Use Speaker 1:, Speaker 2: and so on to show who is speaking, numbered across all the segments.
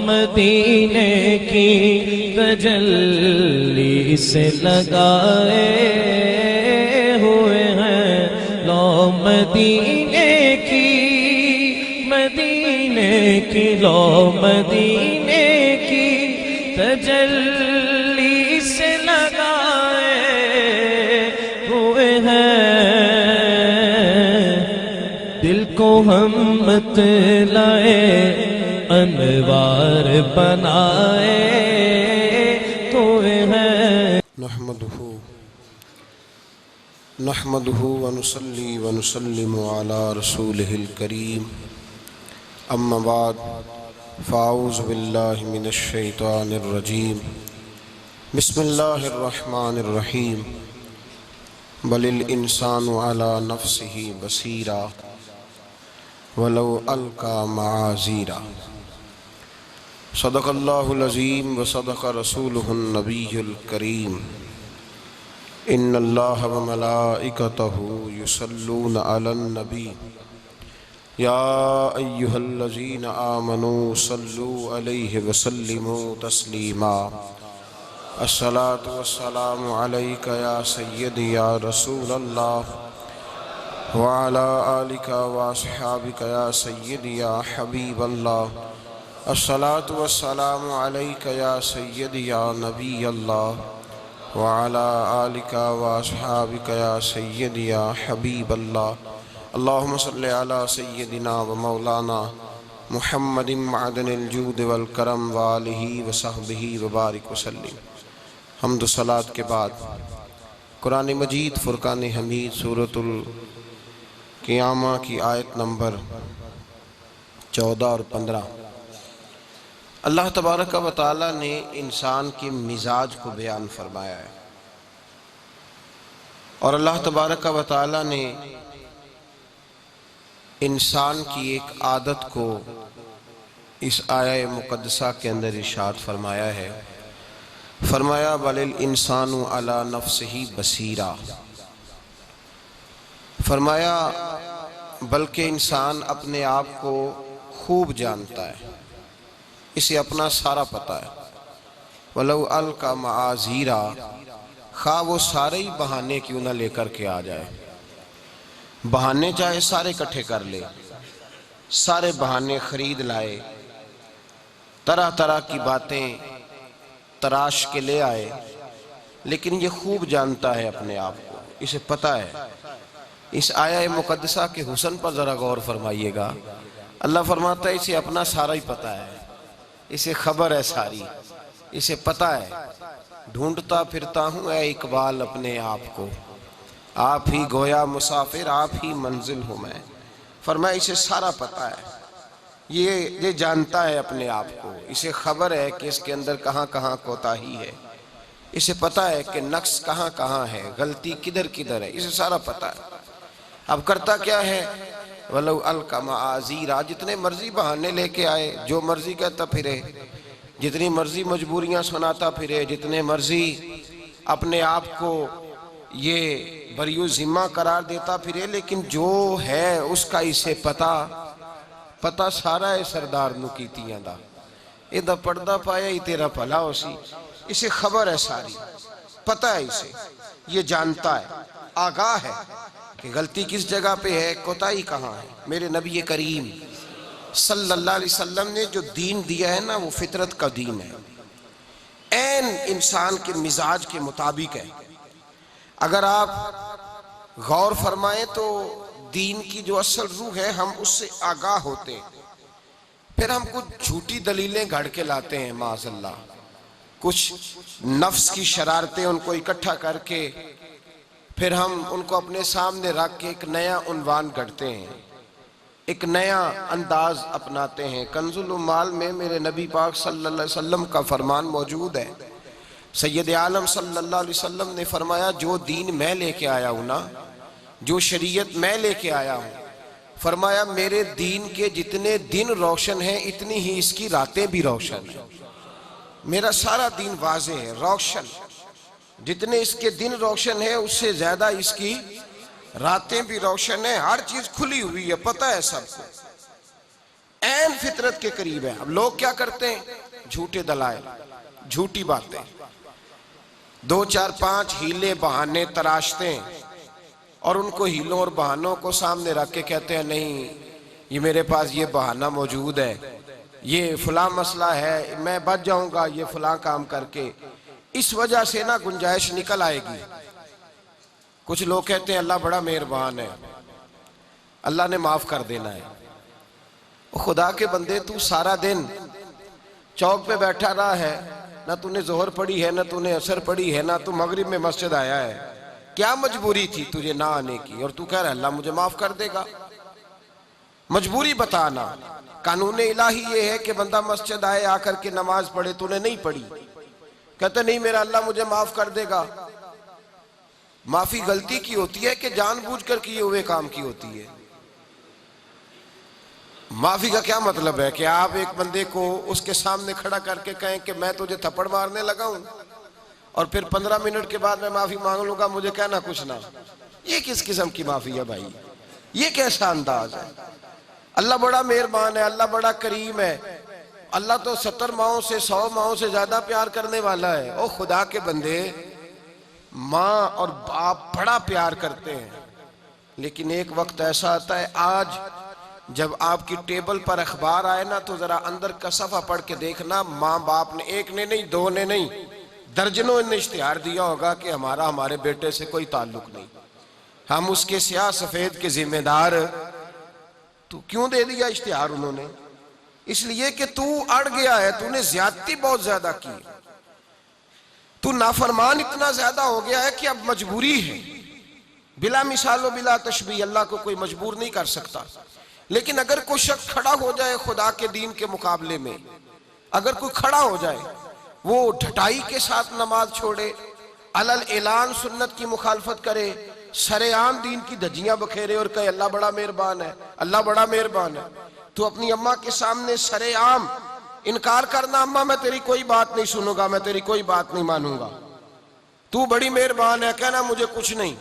Speaker 1: मदीने की तजल्ली से लगाए हुए हैं। लो मदीने की लो मदीने की तजल्ली से लगाए हुए हैं। दिल को हम मतलाए अनवार बनाए हुए हैं।
Speaker 2: नहमदुहु व नुसल्ली व नुसल्लिमु अला रसूलिहिल करीम। अम्मा बाद फ़ाऊज़ु बिल्लाहि मिनश शैतानिर रजीम। बिस्मिल्लाहिर रहमानिर रहीम। बलिल इंसानु अला नफ्सिही बसीरा वलौ अलका माज़ीरा। सदक़ल्लाहुल अज़ीम व सदक़ रसूलुहुन नबियुल करीम। इन्नल्लाह व मलाइकतहु युसल्लूना अलन नबी या अय्युहल्लज़ीना आमनू सल्लू अलैहि व सल्लिमू तस्लीमा। अस्सलातु वस्सलामु अलैका या सय्यदी या रसूलल्लाह व अला आलिका व अस्हाबिका या सय्यदी या हबीबल्लाह। अस्सलातु वस्सलामु अलैका या सय्यदी या नबीयल्लाह व अला आलिका व अस्हाबिका या सय्यदी या हबीबल्लाह। अल्लाहुम्मा सल्लि अला सय्यदिना व मौलाना मुहम्मदिन मअदनिल जूद वल करम व आलिहि व सहबिहि व बारिक वसल्लिम। हम्द सलात के बाद कुरान मजीद फुरकान हमीद सूरतुल क़ियामा की आयत नंबर 14 और 15 अल्लाह तबारक व तआला ने इंसान के मिजाज को बयान फरमाया है। और अल्लाह तबारक व तआला ने इंसान की एक आदत को इस आया मुक़द्दसा के अंदर इरशाद फरमाया है। फरमाया बलिल इंसानु अला नफ्सिही बसीरा। फरमाया बल्कि इंसान अपने आप को खूब जानता है, इसे अपना सारा पता है। वलौ अलका माज़ीरा, खा वो सारे ही बहाने क्यों ना लेकर के आ जाए। बहाने चाहे सारे इकट्ठे कर ले, सारे बहाने खरीद लाए, तरह तरह की बातें तराश के ले आए, लेकिन ये खूब जानता है अपने आप को, इसे पता है। इस आया मुक़द्दसा के हुस्न पर ज़रा गौर फरमाइएगा। अल्लाह फरमाता है इसे अपना सारा ही पता है, इसे खबर है सारी, इसे पता है। ढूंढता फिरता हूँ ऐ इकबाल अपने आप को, आप ही गोया मुसाफिर आप ही मंजिल हूँ मैं। फरमाया इसे सारा पता है, ये जानता है अपने आप को, इसे खबर है कि इसके अंदर कहाँ कहाँ कोताही है, इसे पता है कि नक्स कहाँ कहाँ है, गलती किधर किधर है, इसे सारा पता है। अब करता क्या है, वलौ अलका माज़ीरा, जितने मर्जी बहाने लेके आए, जो मर्जी कहता फिरे, जितनी मर्जी मजबूरियां सुनाता फिरे, जितने मर्जी अपने आप को ये बरियो जिम्मा करार देता फिरे, लेकिन जो है उसका इसे पता सारा है। सरदार नू कीतियां दा इदा पड़दा पाया ही तेरा भला हो सी, इसे खबर है सारी, पता है इसे, ये जानता है, आगाह है कि गलती किस जगह पे है, कोताही कहाँ है। मेरे नबी करीम सल्लल्लाहु अलैहि वसल्लम ने जो दीन दिया है ना, वो फितरत का दीन है, ऐन इंसान के मिजाज के मुताबिक है। अगर आप गौर फरमाएं तो दीन की जो असल रूह है, हम उससे आगाह होते, फिर हम कुछ झूठी दलीलें घड़ के लाते हैं माज़अल्लाह, कुछ नफ्स की शरारतें उनको इकट्ठा करके फिर हम उनको अपने सामने रख के एक नया उन्वान गढ़ते हैं, एक नया अंदाज अपनाते हैं। कंजुल उम्माल में मेरे नबी पाक सल्लल्लाहु अलैहि वसल्लम का फरमान मौजूद है। सैयद आलम सल्लल्लाहु अलैहि वसल्लम ने फरमाया, जो दीन मैं लेके आया हूँ ना, जो शरीयत मैं लेके आया हूँ, फरमाया मेरे दीन के जितने दिन रोशन हैं, इतनी ही इसकी रातें भी रोशन हैं। मेरा सारा दीन वाज़े है, रोशन, जितने इसके दिन रोशन है उससे ज्यादा इसकी रातें भी रोशन है। हर चीज खुली हुई है, पता है सबको। ऐन फितरत के करीब है। अब लोग क्या करते हैं, झूठे दलाइल, झूठी बातें, 2 4 5 हीले बहाने तराशते हैं और उनको हीलों और बहानों को सामने रख के कहते हैं नहीं ये मेरे पास ये बहाना मौजूद है, ये फलां मसला है, मैं बच जाऊंगा ये फलां काम करके, इस वजह से ना गुंजाइश निकल आएगी। कुछ लोग कहते हैं अल्लाह बड़ा मेहरबान है, अल्लाह ने माफ कर देना है। खुदा के बंदे, तू सारा दिन चौक पे बैठा रहा है, ना तूने जोहर पढ़ी है, ना तूने असर पढ़ी है, ना तू मगरिब में मस्जिद आया है, क्या मजबूरी थी तुझे ना आने की, और तू कह रहा है अल्लाह मुझे माफ कर देगा। मजबूरी बताना। कानून इलाही ये है कि बंदा मस्जिद आए, आकर के नमाज पढ़े, तूने नहीं पढ़ी, कहते नहीं मेरा अल्लाह मुझे माफ कर देगा। माफी गलती की होती है कि जानबूझकर किए हुए काम की होती है। माफी का क्या मतलब है कि आप एक बंदे को उसके सामने खड़ा करके कहें कि मैं तुझे थप्पड़ मारने लगा हूं और फिर 15 मिनट के बाद मैं माफी मांग लूंगा, मुझे कहना कुछ ना। ये किस किस्म की माफी है भाई, ये कैसा अंदाज है। अल्लाह बड़ा मेहरबान है, अल्लाह बड़ा करीम है, अल्लाह तो 70 माओं से 100 माओं से ज्यादा प्यार करने वाला है। ओ खुदा के बंदे, माँ और बाप बड़ा प्यार करते हैं, लेकिन एक वक्त ऐसा आता है, आज जब आपकी टेबल पर अखबार आए ना तो जरा अंदर का सफा पढ़ के देखना, माँ बाप ने, एक ने नहीं, 2 ने नहीं, दर्जनों ने इश्तिहार दिया होगा कि हमारा हमारे बेटे से कोई ताल्लुक नहीं, हम उसके स्याह सफेद के जिम्मेदार। तो क्यों दे दिया इश्तिहार उन्होंने? इसलिए कि तू अड़ गया है, तूने ज्यादती बहुत ज्यादा की, तू नाफरमान इतना ज्यादा हो गया है कि अब मजबूरी है। बिला मिसालो बिला तशबीह, अल्लाह को कोई मजबूर नहीं कर सकता। लेकिन अगर कोई शख्स खड़ा हो जाए खुदा के दीन के मुकाबले में, अगर कोई खड़ा हो जाए, वो ढटाई के साथ नमाज छोड़े, अलल ऐलान सुन्नत की मुखालफत करे, सरेआम दीन की धज्जियां बखेरे और कहे अल्लाह बड़ा मेहरबान है, अल्लाह बड़ा मेहरबान है, तो अपनी अम्मा के सामने सरेआम इनकार करना, अम्मा मैं तेरी कोई बात नहीं सुनूंगा, मैं तेरी कोई बात नहीं मानूंगा, तू बड़ी मेहरबान है, कहना मुझे कुछ नहीं।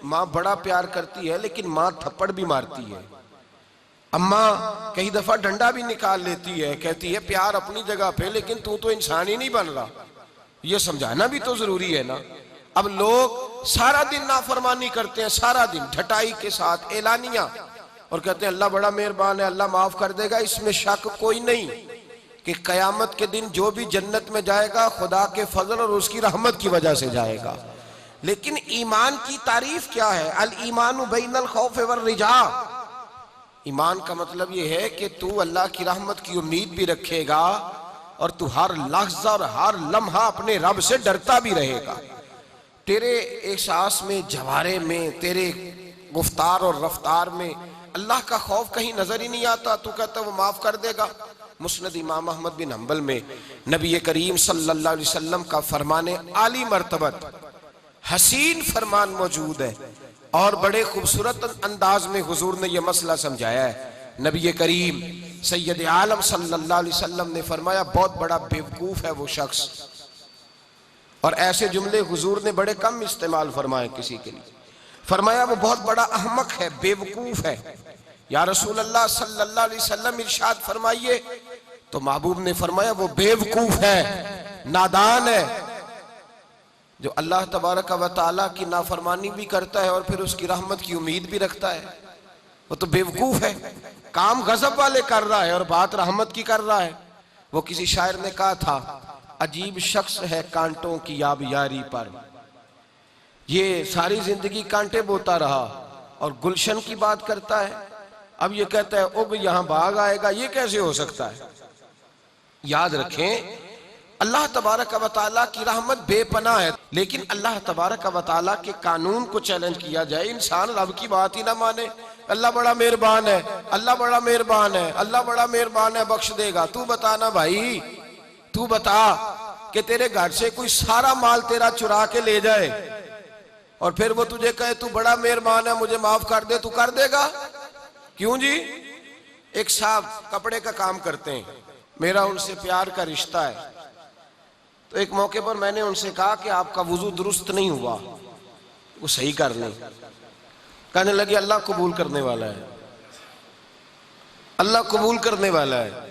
Speaker 2: माँ बड़ा प्यार करती है, लेकिन माँ थप्पड़ भी मारती है, अम्मा कई दफा डंडा भी निकाल लेती है, कहती है प्यार अपनी जगह पे, लेकिन तू तो इंसान ही नहीं बन रहा, ये समझाना भी तो जरूरी है ना। अब लोग सारा दिन नाफरमानी करते हैं, सारा दिन ढटाई के साथ एलानिया, और कहते हैं अल्लाह बड़ा मेहरबान है, अल्लाह माफ कर देगा। इसमें शक कोई नहीं कि कयामत के दिन जो भी जन्नत में जाएगा खुदा के फजल और उसकी रहमत की वजह से जाएगा। लेकिन ईमान की तारीफ क्या है? अल ईमानु बैनल खौफ वर रिजा। ईमान का मतलब यह है कि तू अल्लाह की रहमत की उम्मीद भी रखेगा और तू हर लहजा और हर लम्हा अपने रब से डरता भी रहेगा। तेरे एहसास में, जवारे में, तेरे गुफ्तार और रफ्तार में अल्लाह का खौफ कहीं नजर ही नहीं आता। तू कहता वो माफ कर देगा। मुस्नद इमाम अहमद बिन हंबल में नबी करीम सल्लल्लाहु अलैहि वसल्लम का फरमाने आली मर्तबत हसीन फरमान मौजूद है और बड़े खूबसूरत अंदाज में हुजूर ने यह मसला समझाया है। नबी करीम सैयद आलम सल्लल्लाहु अलैहि वसल्लम ने फरमाया बहुत बड़ा बेवकूफ है वो शख्स, और ऐसे जुमले हुजूर ने बड़े कम इस्तेमाल फरमाए किसी के लिए। फरमाया वो बहुत बड़ा अहमक है, बेवकूफ है। या रसूल अल्लाह सल्लल्लाहु अलैहि वसल्लम इरशाद फरमाइए, तो महबूब ने फरमाया वो बेवकूफ है, नादान है, जो अल्लाह तबारक व तआला की नाफरमानी भी करता है और फिर उसकी रहमत की उम्मीद भी रखता है, वो तो बेवकूफ है। काम गजब वाले कर रहा है और बात रहमत की कर रहा है। वो किसी शायर ने कहा था, अजीब शख्स है कांटों की याब यारी पर, ये सारी जिंदगी कांटे बोता रहा और गुलशन की बात करता है, अब ये कहता है उग यहां बाग आएगा, ये कैसे हो सकता है? याद रखें अल्लाह तबारक व तआला की रहमत बेपनाह है, लेकिन अल्लाह तबारक व तआला के कानून को चैलेंज किया जाए, इंसान रब की बात ही ना माने। अल्लाह बड़ा मेहरबान है, अल्लाह बड़ा मेहरबान है, अल्लाह बड़ा मेहरबान है, बख्श देगा। तू बताना भाई, तू बता कि तेरे घर से कोई सारा माल तेरा चुरा के ले जाए और फिर वो तुझे कहे तू बड़ा मेहरबान है, मुझे माफ कर दे, तू कर देगा? क्यों जी? एक साहब कपड़े का काम करते हैं, मेरा उनसे प्यार का रिश्ता है, तो एक मौके पर मैंने उनसे कहा कि आपका वुजू दुरुस्त नहीं हुआ, वो सही कर लें। कहने लगे अल्लाह कबूल करने वाला है, अल्लाह कबूल करने वाला है।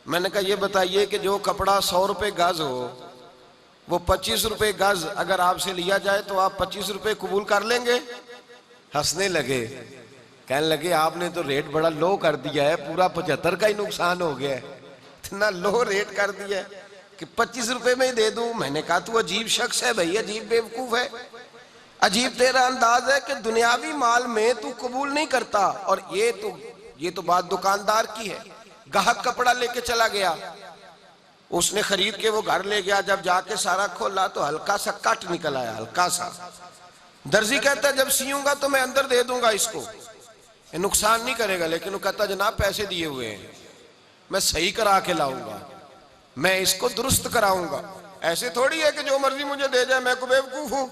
Speaker 2: मैंने कहा ये बताइए कि जो कपड़ा 100 रुपए गज हो, वो 25 रुपए गज अगर आपसे लिया जाए तो आप 25 रुपए कबूल कर लेंगे? हंसने लगे, कहने लगे आपने तो रेट बड़ा लो कर दिया है, पूरा 75 का ही नुकसान हो गया है, इतना लो रेट कर दिया है कि 25 रुपए में ही दे दूं। मैंने कहा तू अजीब शख्स है भाई, अजीब बेवकूफ है, अजीब तेरा अंदाज है कि दुनियावी माल में तू कबूल नहीं करता। और ये तो बात दुकानदार की है। गाहक कपड़ा लेके चला गया, उसने खरीद के वो घर ले गया, जब जाके सारा खोला तो हल्का सा कट निकल आया, हल्का सा। दर्जी कहता है जब सीऊंगा तो मैं अंदर दे दूंगा इसको, ये नुकसान नहीं करेगा। लेकिन वो कहता जनाब पैसे दिए हुए हैं, मैं सही करा के लाऊंगा, मैं इसको दुरुस्त कराऊंगा, ऐसे थोड़ी है कि जो मर्जी मुझे दे जाए, मैं को बेवकूफ हूं।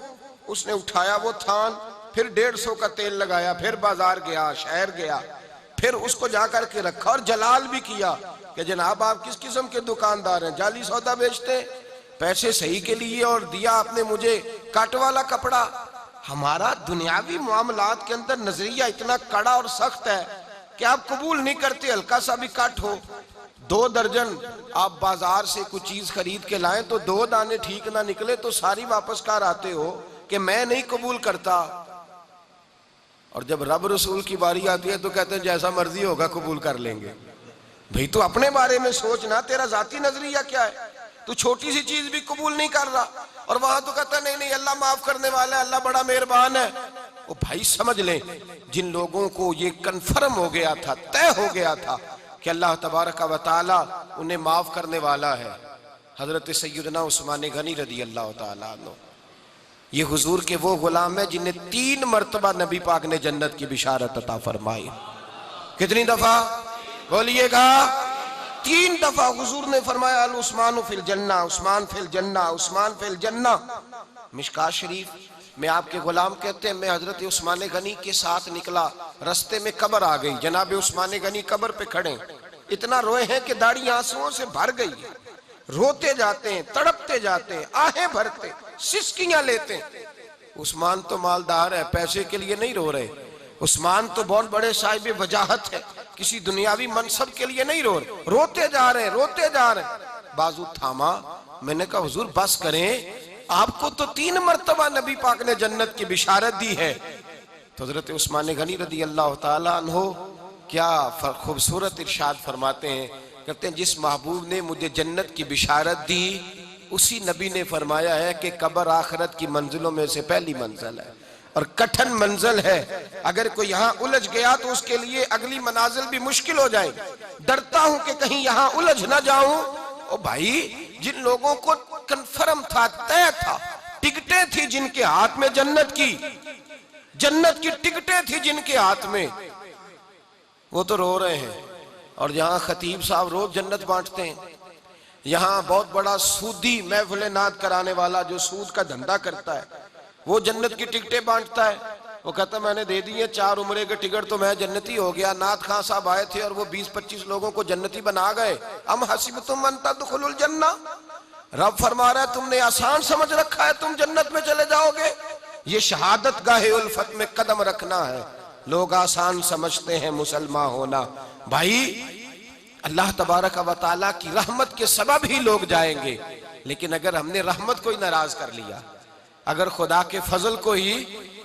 Speaker 2: उसने उठाया वो थान, फिर 150 का तेल लगाया, फिर बाजार गया, शहर गया, फिर उसको जाकर के रखा और जलाल भी किया कि जनाब आप किस किस्म के दुकानदार हैं, जाली सौदा बेचते हैं, पैसे सही के लिए और दिया आपने मुझे काट वाला कपड़ा। हमारा दुनियावी मामलात के अंदर नजरिया इतना कड़ा और सख्त है कि आप कबूल नहीं करते हल्का सा भी काट हो। 2 दर्जन आप बाजार से कुछ चीज खरीद के लाएं तो 2 दाने ठीक ना निकले तो सारी वापस कर आते हो कि मैं नहीं कबूल करता। और जब रब रसूल की बारी आती है तो कहते हैं जैसा मर्जी होगा कबूल कर लेंगे। भाई तू अपने बारे में सोचना, तेरा जाती नजरिया क्या है? तू छोटी सी चीज भी कबूल नहीं कर रहा और वहां तो कहता नहीं नहीं अल्लाह माफ करने वाला है, अल्लाह बड़ा मेहरबान है। ओ भाई समझ लें, जिन लोगों को ये कन्फर्म हो गया था, तय हो गया था कि अल्लाह तबारक व तआला उन्हें माफ करने वाला है, हजरत सैयदना उस्मान गनी रदी अल्लाह तआला अन्हु, ये हुजूर के वो गुलाम है जिन्हें 3 मर्तबा नबी पाक ने जन्नत की बिशारत अता फरमाई। कितनी दफा बोलिएगा? 3 दफा हुजूर ने फरमाया अल उस्मान फिल जन्ना, उस्मान फिल जन्ना, उस्मान फिल जन्ना। मिशकात शरीफ में आपके गुलाम कहते हैं मैं हजरत उस्मान गनी के साथ निकला, रास्ते में कब्र आ गई, जनाब उस्मान गनी कब्र पे खड़े, इतना रोए हैं कि दाढ़ी आंसुओं से भर गई है, रोते जाते हैं, तड़पते जाते हैं, आहें भरते, सिसकियां लेते हैं। उस्मान तो मालदार है, पैसे के लिए नहीं रो रहे, उस्मान तो बहुत बड़े साहिब वजाहत है, किसी दुनियावी मनसब के लिए नहीं रो रहे, रोते जा रहे हैं, रोते जा रहे हैं। बाजू थामा, मैंने कहा हुजूर बस करें, आपको तो 3 मर्तबा नबी पाक ने जन्नत की बिशारत दी है। तो हजरत उस्मान गनी रदी अल्लाह तआला अन्हु क्या खूबसूरत इरशाद फरमाते हैं, कहते हैं जिस महबूब ने मुझे जन्नत की बिशारत दी उसी नबी ने फरमाया है कि कब्र आखिरत की मंजिलों में से पहली मंजिल है और कठिन मंजिल है, अगर कोई यहाँ उलझ गया तो उसके लिए अगली मनाजिल भी मुश्किल हो जाएगी। डरता हूं कि कहीं यहाँ उलझ ना जाऊं। ओ भाई, जिन लोगों को कन्फर्म था, तय था, टिकटें थी जिनके हाथ में जन्नत की टिकटें थी जिनके हाथ में, वो तो रो रहे हैं। और यहाँ खतीब साहब रोज जन्नत बांटते हैं, यहाँ बहुत बड़ा सूदी महफिल नात कराने वाला जो सूद का धंधा करता है वो जन्नत की टिकटें बांटता है। वो कहता मैंने दे दी है 4 उम्रे के टिकट तो मैं जन्नती हो गया। नात खान साहब आए थे और वो 20-25 लोगों को जन्नती बना गए। अम हसीबतुम अन तदखुलुल जन्ना, रब फरमा रहा है तुमने आसान समझ रखा है तुम जन्नत में चले जाओगे। ये शहादत गाहे उल्फत में कदम रखना है। लोग आसान समझते हैं मुसलमान होना। भाई अल्लाह तबारक व तआला की रहमत के सबब ही लोग जाएंगे, लेकिन अगर हमने रहमत को ही नाराज कर लिया, अगर खुदा के फजल को ही,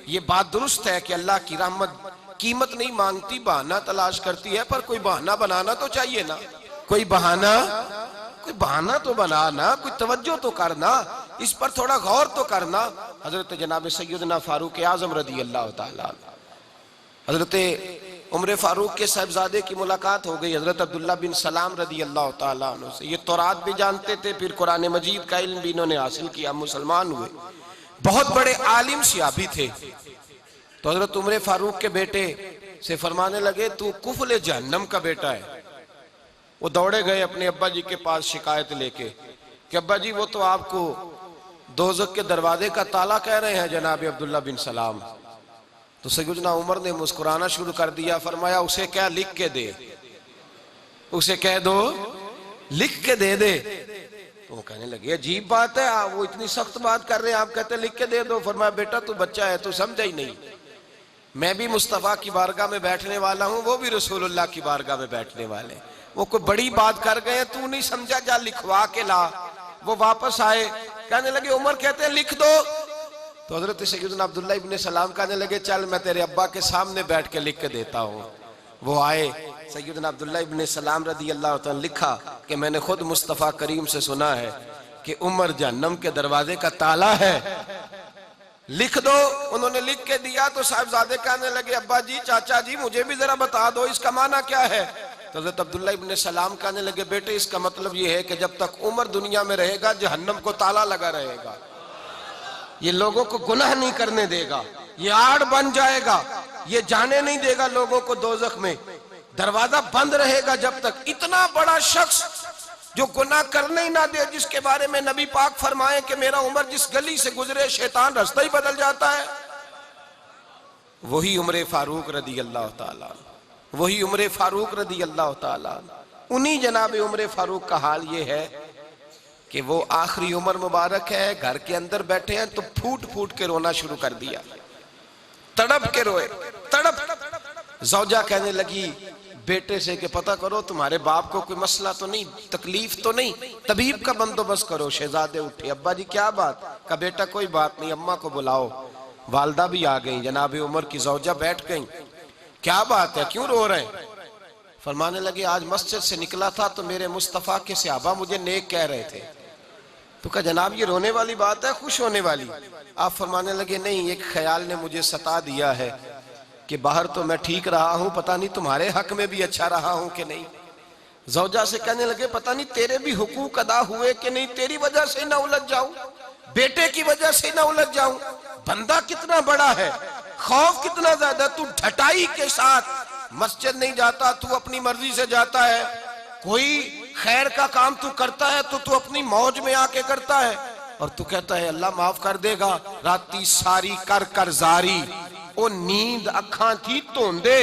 Speaker 2: ये बात दुरुस्त है कि अल्लाह की रहमत कीमत नहीं मांगती, बहाना तलाश करती है, पर कोई बहाना बनाना तो चाहिए ना, कोई बहाना तो बनाना, कोई तवज्जो तो करना, इस पर थोड़ा गौर तो करना। हजरत जनाब सैयदना फारूक आजम रदी अल्लाह तआला, हजरत उमर फारूक के साहिबजादे की मुलाकात हो गई हजरत अब्दुल्ला बिन सलाम रदी अल्लाह तआला अन्हु से। ये तौरात भी जानते थे, फिर कुरान मजीद का इल्म भी इन्होंने हासिल किया, मुसलमान हुए, बहुत बड़े आलिम सियाबी थे। तो हजरत उमर फारूक के बेटे से फरमाने लगे तू कुफल जहन्नम का बेटा है। वो दौड़े गए अपने अब्बा जी के पास शिकायत लेके कि अब्बा जी वो तो आपको दोज़ख के दरवाजे का ताला कह रहे हैं जनाब अब्दुल्ला बिन सलाम। तो सैयदना उमर ने मुस्कुराना शुरू कर दिया, फरमाया उसे क्या लिख के दे, उसे कह दो लिख के दे दे। तो वो कहने लगे अजीब बात है, वो इतनी सख्त बात कर रहे हैं, आप कहते लिख के दे दो। फरमाया बेटा तू बच्चा है, तू समझा ही नहीं, मैं भी मुस्तफ़ा की बारगाह में बैठने वाला हूं, वो भी रसूलुल्लाह की बारगाह में बैठने वाले। वो कोई बड़ी बात कर गए, तू नहीं समझा, जा लिखवा के ला। वो वापस आए, कहने लगे उमर कहते हैं लिख दो। तो हजरत सैयदना अब्दुल्ला इब्न सलाम कहने लगे चल मैं तेरे अब्बा के सामने बैठ के लिख के देता हूं। वो आए, सैयदना अब्दुल्ला इब्न सलाम रदी अल्लाह तआला लिखा कि मैंने खुद मुस्तफ़ा करीम से सुना है कि उमर जहन्नम के दरवाजे का ताला है, लिख दो। उन्होंने लिख के दिया तो साहिबजादे कहने लगे अब्बा जी, चाचा जी, मुझे भी जरा बता दो इसका माना क्या है। तो हज़रत अब्दुल्ला इब्न सलाम कहने लगे बेटे इसका मतलब ये है कि जब तक उमर दुनिया में रहेगा जहन्नम को ताला लगा रहेगा, ये लोगों को गुनाह नहीं करने देगा, ये आड़ बन जाएगा, ये जाने नहीं देगा लोगों को दोजख में, दरवाजा बंद रहेगा जब तक। इतना बड़ा शख्स जो गुनाह करने ही ना दे, जिसके बारे में नबी पाक फरमाए कि मेरा उमर जिस गली से गुजरे शैतान रास्ता ही बदल जाता है, वही उमर फारूक रदी अल्लाह ताला, वही उमर फारूक रदी अल्लाह ताला। उन्हीं जनाब उमर फारूक का हाल ये है कि वो आखिरी उम्र मुबारक है, घर के अंदर बैठे हैं तो फूट फूट के रोना शुरू कर दिया, तड़प के रोए, तड़प। जौजा कहने लगी बेटे से कि पता करो तुम्हारे बाप को कोई मसला तो नहीं, तकलीफ तो नहीं, तबीब का बंदोबस्त करो। शहजादे उठे, अब्बा जी क्या बात? का बेटा कोई बात नहीं, अम्मा को बुलाओ। वालदा भी आ गई, जनाब उमर की जौजा बैठ गई। क्या बात है, क्यों रो रहे हैं? फरमाने लगे आज मस्जिद से निकला था तो मेरे मुस्तफ़ा के सहाबा मुझे नेक कह रहे थे। तो कहा जनाब ये रोने वाली बात है, खुश होने वाली? आप फरमाने लगे नहीं, एक ख्याल ने मुझे सता दिया है कि बाहर तो मैं ठीक रहा हूं, पता नहीं तुम्हारे हक में भी अच्छा रहा हूं कि नहीं। जौजा से कहने लगे पता नहीं तेरे भी हुकूक अदा हुए कि नहीं, तेरी वजह से ना उलझ जाऊं, बेटे की वजह से ना उलझ जाऊं। बंदा कितना बड़ा है, खौफ कितना ज्यादा, तू ढटाई के साथ मस्जिद नहीं जाता, तू अपनी मर्जी से जाता है। कोई खैर का काम तू करता है तो तू अपनी मौज में आके करता है, और तू कहता है अल्लाह माफ कर देगा। राती सारी कर कर जारी, ओ नींद अखा थी धोंदे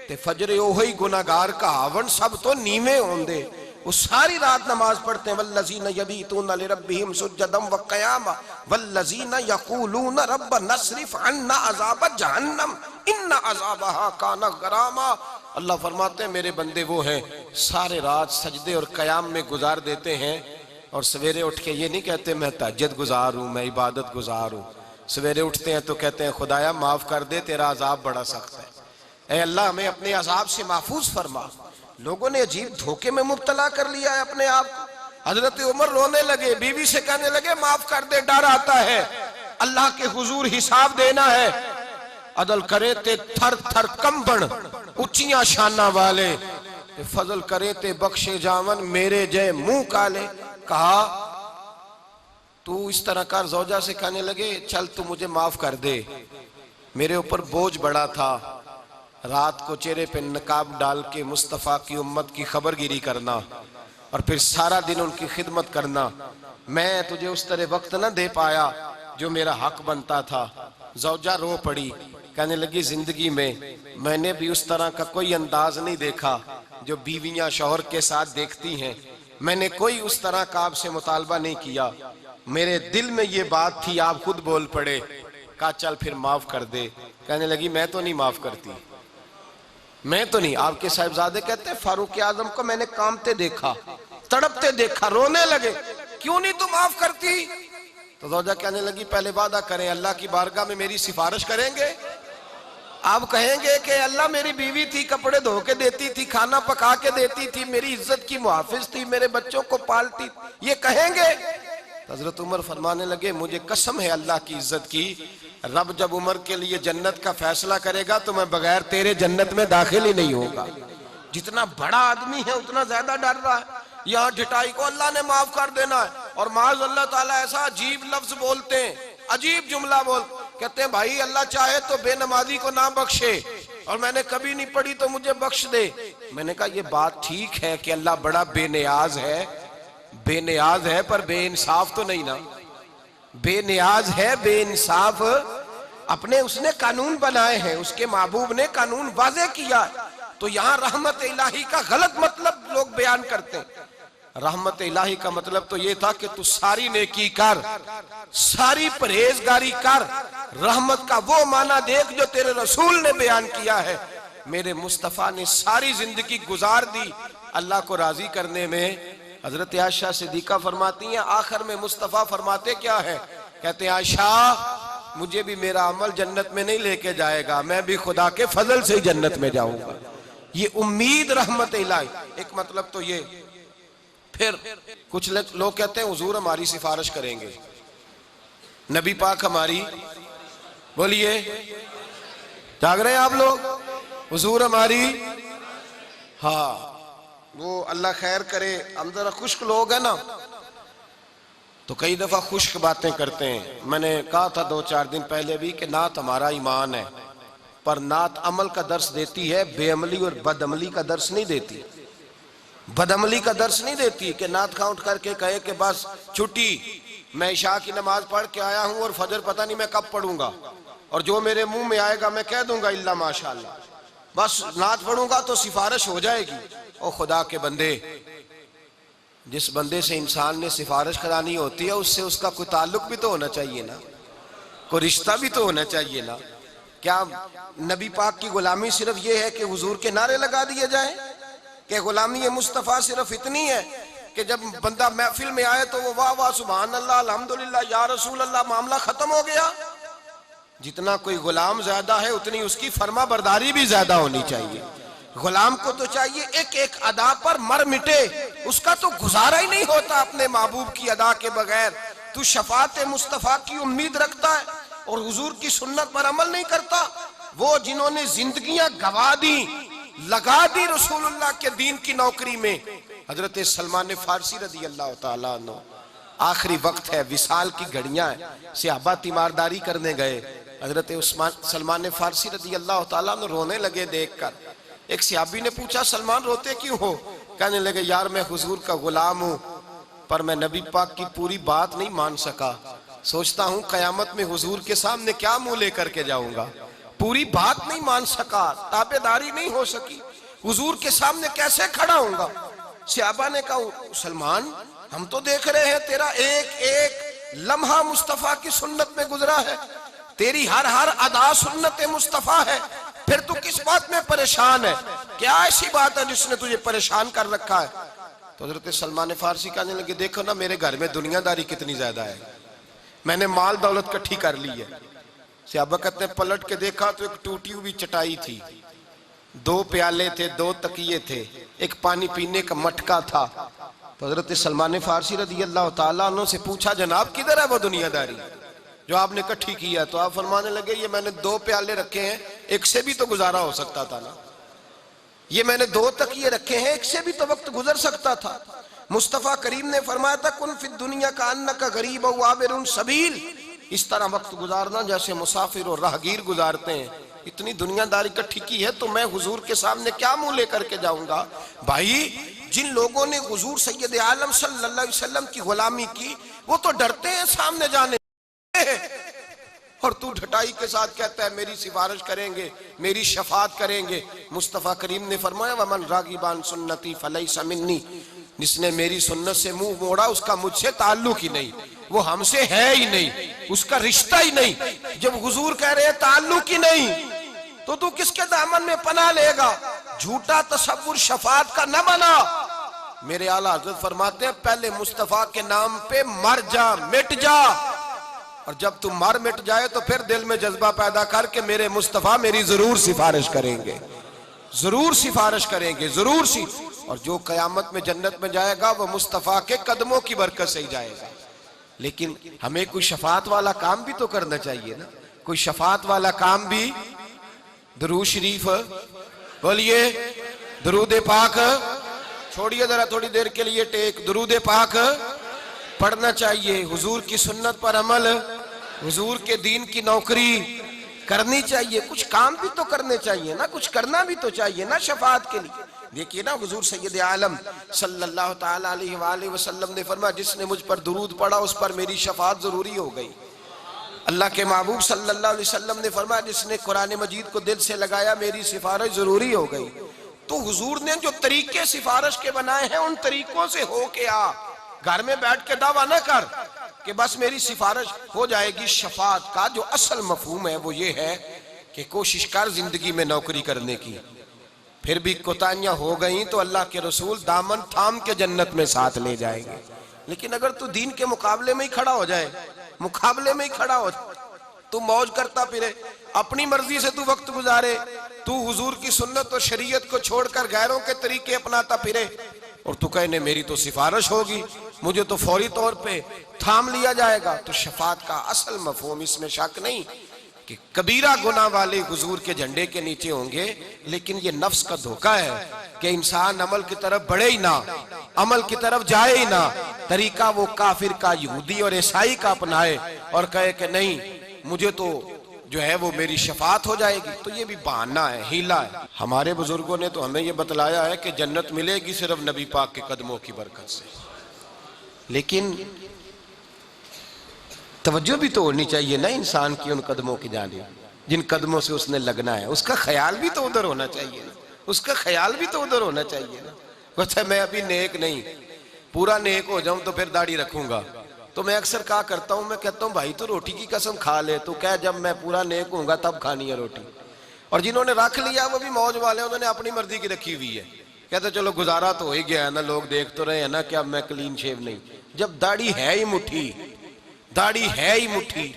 Speaker 2: ते फजरे ओही गुनाहगार का हावन सब तो नीवे होंदे। वो सारी रात नमाज पढ़ते हैं। वल्लज़ीना यबीतूना लिरब्बिहिम सुज्जदम व क़ियामा वल्लज़ीना यक़ूलूना रब्बना अस्रिफ अन्ना अज़ाब जहन्नम इन्ना अज़ाबहा काना गरामा। अल्लाह फरमाते हैं मेरे बंदे वो हैं सारे रात सजदे और क़याम में गुजार देते हैं, और सवेरे उठ के ये नहीं कहते मैं तहज्जुद गुजार हूँ, मैं इबादत गुजार हूँ। सवेरे उठते हैं तो कहते हैं खुदाया माफ कर दे, तेरा अजाब बड़ा सख्त है, ऐ अल्लाह हमें अपने अजाब से महफूज फरमा। लोगों ने अजीब धोखे में मुब्तला कर लिया है अपने आप को। हजरत उमर रोने लगे, बीवी से कहने लगे माफ कर दे, डर आता है, अल्लाह के हुजूर हिसाब देना है। अदल करे ते थर थर कंबन उच्चियां शाना वाले, फजल करे ते बख्शे जावन मेरे जय मुंह काले। कहा तू इस तरह कर। जौजा से कहने लगे चल तू मुझे माफ कर दे, मेरे ऊपर बोझ बड़ा था, रात को चेहरे पे नकाब डाल के मुस्तफ़ा की उम्मत की खबरगिरी करना और फिर सारा दिन उनकी खिदमत करना। मैं तुझे उस तरह वक्त न दे पाया जो मेरा हक बनता था। जौजा रो पड़ी, कहने लगी जिंदगी में मैंने भी उस तरह का कोई अंदाज नहीं देखा जो बीवियां शौहर के साथ देखती हैं। मैंने कोई उस तरह का आपसे मुतालबा नहीं किया, मेरे दिल में ये बात थी, आप खुद बोल पड़े। कहा चल फिर माफ कर दे। कहने लगी मैं तो नहीं माफ करती, मैं तो नहीं। आपके साहिबजादे कहते हैं फारूक आजम को मैंने कामते देखा, तड़पते देखा, रोने लगे, क्यों नहीं तू माफ करती? तो जौजा कहने लगी पहले वादा करें, अल्लाह की बारगाह में मेरी सिफारिश करेंगे, आप कहेंगे कि अल्लाह मेरी बीवी थी, कपड़े धो के देती थी, खाना पका के देती थी, मेरी इज्जत की मुहाफिज थी, मेरे बच्चों को पालती, ये कहेंगे? हजरत उमर फरमाने लगे मुझे कसम है अल्लाह की इज्जत की, रब जब उमर के लिए जन्नत का फैसला करेगा तो मैं बगैर तेरे जन्नत में दाखिल ही नहीं होगा। जितना बड़ा आदमी है उतना ज्यादा डर रहा है। यहाँ ढिठाई को अल्लाह ने माफ कर देना है, और माज़ अल्लाह ताला ऐसा अजीब लफ्ज बोलते हैं, अजीब जुमला बोल, कहते हैं भाई अल्लाह चाहे तो बेनमाजी को ना बख्शे, और मैंने कभी नहीं पढ़ी तो मुझे बख्श दे। मैंने कहा ये बात ठीक है कि अल्लाह बड़ा बेनियाज है, बेनियाज है, पर बेइंसाफ तो नहीं ना। बेनियाज है, बेइंसाफ अपने उसने कानून बनाए हैं, उसके महबूब ने कानून वाज़े किया। तो यहाँ रहमत इलाही का गलत मतलब लोग बयान करते हैं। रहमत इलाही का मतलब तो ये था कि तू सारी नेकी कर, सारी परहेजगारी कर, रहमत का वो माना देख जो तेरे रसूल ने बयान किया है। मेरे मुस्तफ़ा ने सारी जिंदगी गुजार दी अल्लाह को राजी करने में। हजरत आयशा सिद्दीका फरमाती हैं, आखिर में मुस्तफ़ा फरमाते क्या है, कहते हैं आयशा मुझे भी मेरा अमल जन्नत में नहीं लेके जाएगा, मैं भी खुदा के फजल से ही जन्नत में जाऊंगा। ये उम्मीद रहमत इलाही, एक मतलब तो ये। फिर कुछ लोग कहते हैं हुजूर हमारी सिफारिश करेंगे, नबी पाक हमारी, बोलिए जाग रहे हैं आप लोग, हुजूर हमारी, हाँ वो अल्लाह खैर करे। हम जरा खुश्क लोग हैं ना, तो कई दफा खुश्क बातें करते हैं। मैंने कहा था 2-4 दिन पहले भी कि नात हमारा ईमान है, पर नात अमल का दर्श देती है, बेअमली और बदअमली का दर्श नहीं देती। बदअमली का दर्श नहीं देती कि नात खा उठ करके कहे कि बस छुट्टी, मैं इशा की नमाज पढ़ के आया हूं और फजर पता नहीं मैं कब पढ़ूंगा, और जो मेरे मुंह में आएगा मैं कह दूंगा इल्ला माशाअल्लाह, बस नात पढ़ूंगा तो सिफारिश हो जाएगी। ओ खुदा के बंदे, जिस बंदे से इंसान ने सिफारिश करानी होती है उससे उसका कोई ताल्लुक भी तो होना चाहिए ना, कोई रिश्ता भी तो होना चाहिए ना। क्या नबी पाक की गुलामी सिर्फ ये है कि हुजूर के नारे लगा दिए जाए, कि गुलामी मुस्तफ़ा सिर्फ इतनी है कि जब बंदा महफिल में आए तो वो वाह वाह सुभान अल्लाह अल्हम्दुलिल्लाह या रसूल अल्लाह, मामला खत्म हो गया। जितना कोई गुलाम ज्यादा है उतनी उसकी फर्मा बरदारी भी ज्यादा होनी चाहिए। गुलाम को तो चाहिए एक एक अदा पर मर मिटे, उसका तो गुजारा ही नहीं होता अपने महबूब की अदा के बगैर। तू शफात मुस्तफ़ा की उम्मीद रखता है और हुजूर की सुन्नत पर अमल नहीं करता। वो जिन्होंने जिंदगियां गवा दी, लगा दी रसूलुल्लाह के दीन की नौकरी में। हजरत सलमान फारसी रज़ी अल्लाह तआला अन्हु, आखिरी वक्त है, विसाल की घड़ियां हैं, सहाबा तीमारदारी करने गए। हजरत सलमान फारसी रज़ी अल्लाह तआला अन्हु रोने लगे देखकर। एक सहाबी ने पूछा सलमान रोते क्यों हो? कहने लगे यार मैं हुजूर का गुलाम हूं, पर मैं नबी पाक की पूरी बात नहीं मान सका। सोचता हूं कयामत में हुजूर के सामने क्या मुंह लेकर के जाऊंगा, पूरी बात नहीं मान सका, ताबेदारी नहीं हो सकी, हुजूर के सामने कैसे खड़ा होऊंगा। सहाबा ने कहा सलमान हम तो देख रहे हैं तेरा एक एक लम्हा मुस्तफा की सुन्नत में गुजरा है, तेरी हर हर अदा सुन्नत मुस्तफा है, फिर तू किस बात में परेशान है? क्या ऐसी बात है जिसने तुझे परेशान कर रखा है? तो हजरत सलमान फारसी कहने लगे देखो ना मेरे घर में दुनियादारी कितनी ज्यादा है, मैंने माल दौलत इकट्ठी कर ली है। सहाबा कहते हैं पलट के देखा तो एक टूटी हुई चटाई थी, 2 प्याले थे, 2 तकिए थे, एक पानी पीने का मटका था। तो हजरत सलमान फारसी रज़ी अल्लाह तआला अन्हु से पूछा जनाब किधर है वो दुनियादारी जो आपने इकट्ठी किया? तो आप फरमाने लगे ये मैंने 2 प्याले रखे हैं, एक से भी तो गुजारा हो सकता था ना, ये मैंने 2 तकिए रखे हैं, एक से भी तो वक्त गुजर सकता था। मुस्तफ़ा करीम ने फरमाया था कुन फिद दुनिया का अन्ना का गरीब व आबिरुन सबील, इस तरह वक्त गुजारना जैसे मुसाफिर और राहगीर गुजारते हैं। इतनी दुनियादारी इकट्ठी की है तो मैं हुजूर के सामने क्या मुंह लेकर के जाऊंगा? भाई जिन लोगों ने हुजूर सैयद आलम सल्लल्लाहु अलैहि वसल्लम की गुलामी की वो तो डरते हैं सामने जाने, और तू ढटाई के साथ कहता है मेरी सिफारिश करेंगे, मेरी शफात करेंगे। मुस्तफ़ा करीम ने फरमाया वमन रागिबान सुन्नती फलैसा मिन्नी, जिसने मेरी सुन्नत से मुंह मोड़ा उसका मुझसे ताल्लुक ही नहीं, वो हमसे है ही नहीं, उसका रिश्ता ही नहीं। जब हुजूर कह रहे हैं ताल्लुक ही नहीं तो तू किसके दामन में पनाह लेगा? झूठा तसव्वुर शफात का न बना। मेरे आला हज़रत फरमाते हैं पहले मुस्तफ़ा के नाम पे मर जा, मिट जा, और जब तुम मर मिट जाए तो फिर दिल में जज्बा पैदा करके मेरे मुस्तफ़ा मेरी जरूर सिफारिश करेंगे, जरूर सिफारिश करेंगे, जरूर सी। और जो कयामत में जन्नत में जाएगा वो मुस्तफ़ा के कदमों की बरकत से ही जाएगा। लेकिन हमें कोई शफात वाला काम भी तो करना चाहिए ना, कोई शफात वाला काम भी। दुरूद शरीफ बोलिए, दुरूद पाक छोड़िए जरा थोड़ी देर के लिए टेक, दुरूद पाक पढ़ना चाहिए, हुजूर की सुन्नत पर अमल, हुजूर के दीन की नौकरी करनी चाहिए। कुछ काम भी तो करने चाहिए ना, कुछ करना भी तो चाहिए ना शफात के लिए। देखिए ना हुजूर सैयद आलम सल्लल्लाहु ताला अलैहि वसल्लम ने फरमाया जिसने मुझ पर दुरूद पढ़ा उस पर मेरी शफात जरूरी हो गई। अल्लाह के महबूब सल्लल्लाहु अलैहि वसल्लम ने फरमाया जिसने कुरान मजीद को दिल से लगाया मेरी सिफारिश जरूरी हो गई। तो हुजूर ने जो तरीके सिफारिश के बनाए हैं उन तरीकों से हो के आ। घर में बैठ के दावा ना कर कि बस मेरी सिफारिश हो जाएगी। शफात का जो असल मफहूम है वो ये है कि कोशिश कर जिंदगी में नौकरी करने की, फिर भी कोताहियां हो गई तो अल्लाह के रसूल दामन थाम के जन्नत में साथ ले जाएंगे। लेकिन अगर तू दीन के मुकाबले में ही खड़ा हो जाए, मुकाबले में ही खड़ा हो, तू मौज करता फिरे, अपनी मर्जी से तू वक्त गुजारे, तू हुजूर की सुन्नत और शरीयत को छोड़कर गैरों के तरीके अपनाता फिरे और तू कहने मेरी तो सिफारिश होगी, मुझे तो फौरी तौर पे थाम लिया जाएगा, तो शफात का असल मफहूम इसमें शक नहीं कि कबीरा गुनाह वाले हुजूर के झंडे के नीचे होंगे। लेकिन ये नफ्स का धोखा है कि इंसान अमल की तरफ बढ़े ही ना, अमल की तरफ जाए ही ना, तरीका वो काफिर का, यहूदी और ईसाई का अपनाए और कहे कि नहीं मुझे तो जो है वो मेरी शफात हो जाएगी। तो ये भी बहाना है, हीला है। हमारे बुजुर्गों ने तो हमें ये बतलाया है कि जन्नत मिलेगी सिर्फ नबी पाक के कदमों की बरकत से। लेकिन तवज्जो भी तो होनी चाहिए ना इंसान की उन कदमों की जानिब जिन कदमों से उसने लगना है, उसका ख्याल भी तो उधर होना चाहिए ना, उसका ख्याल भी तो उधर होना चाहिए ना। अच्छा मैं अभी नेक नहीं, पूरा नेक हो जाऊं तो फिर दाढ़ी रखूंगा। तो मैं अक्सर क्या करता हूं, मैं कहता हूं भाई तो रोटी की कसम खा ले, तो क्या जब मैं पूरा नेक होऊंगा तब खानी है रोटी। और जिन्होंने रख लिया वो भी मौज वाले, उन्होंने अपनी मर्जी की रखी हुई है, कहते चलो गुजारा तो हो ही गया है ना, लोग देख तो रहे हैं ना कि अब मैं क्लीन शेव नहीं। जब दाढ़ी है ही मुट्ठी, दाढ़ी है ही मुट्ठी,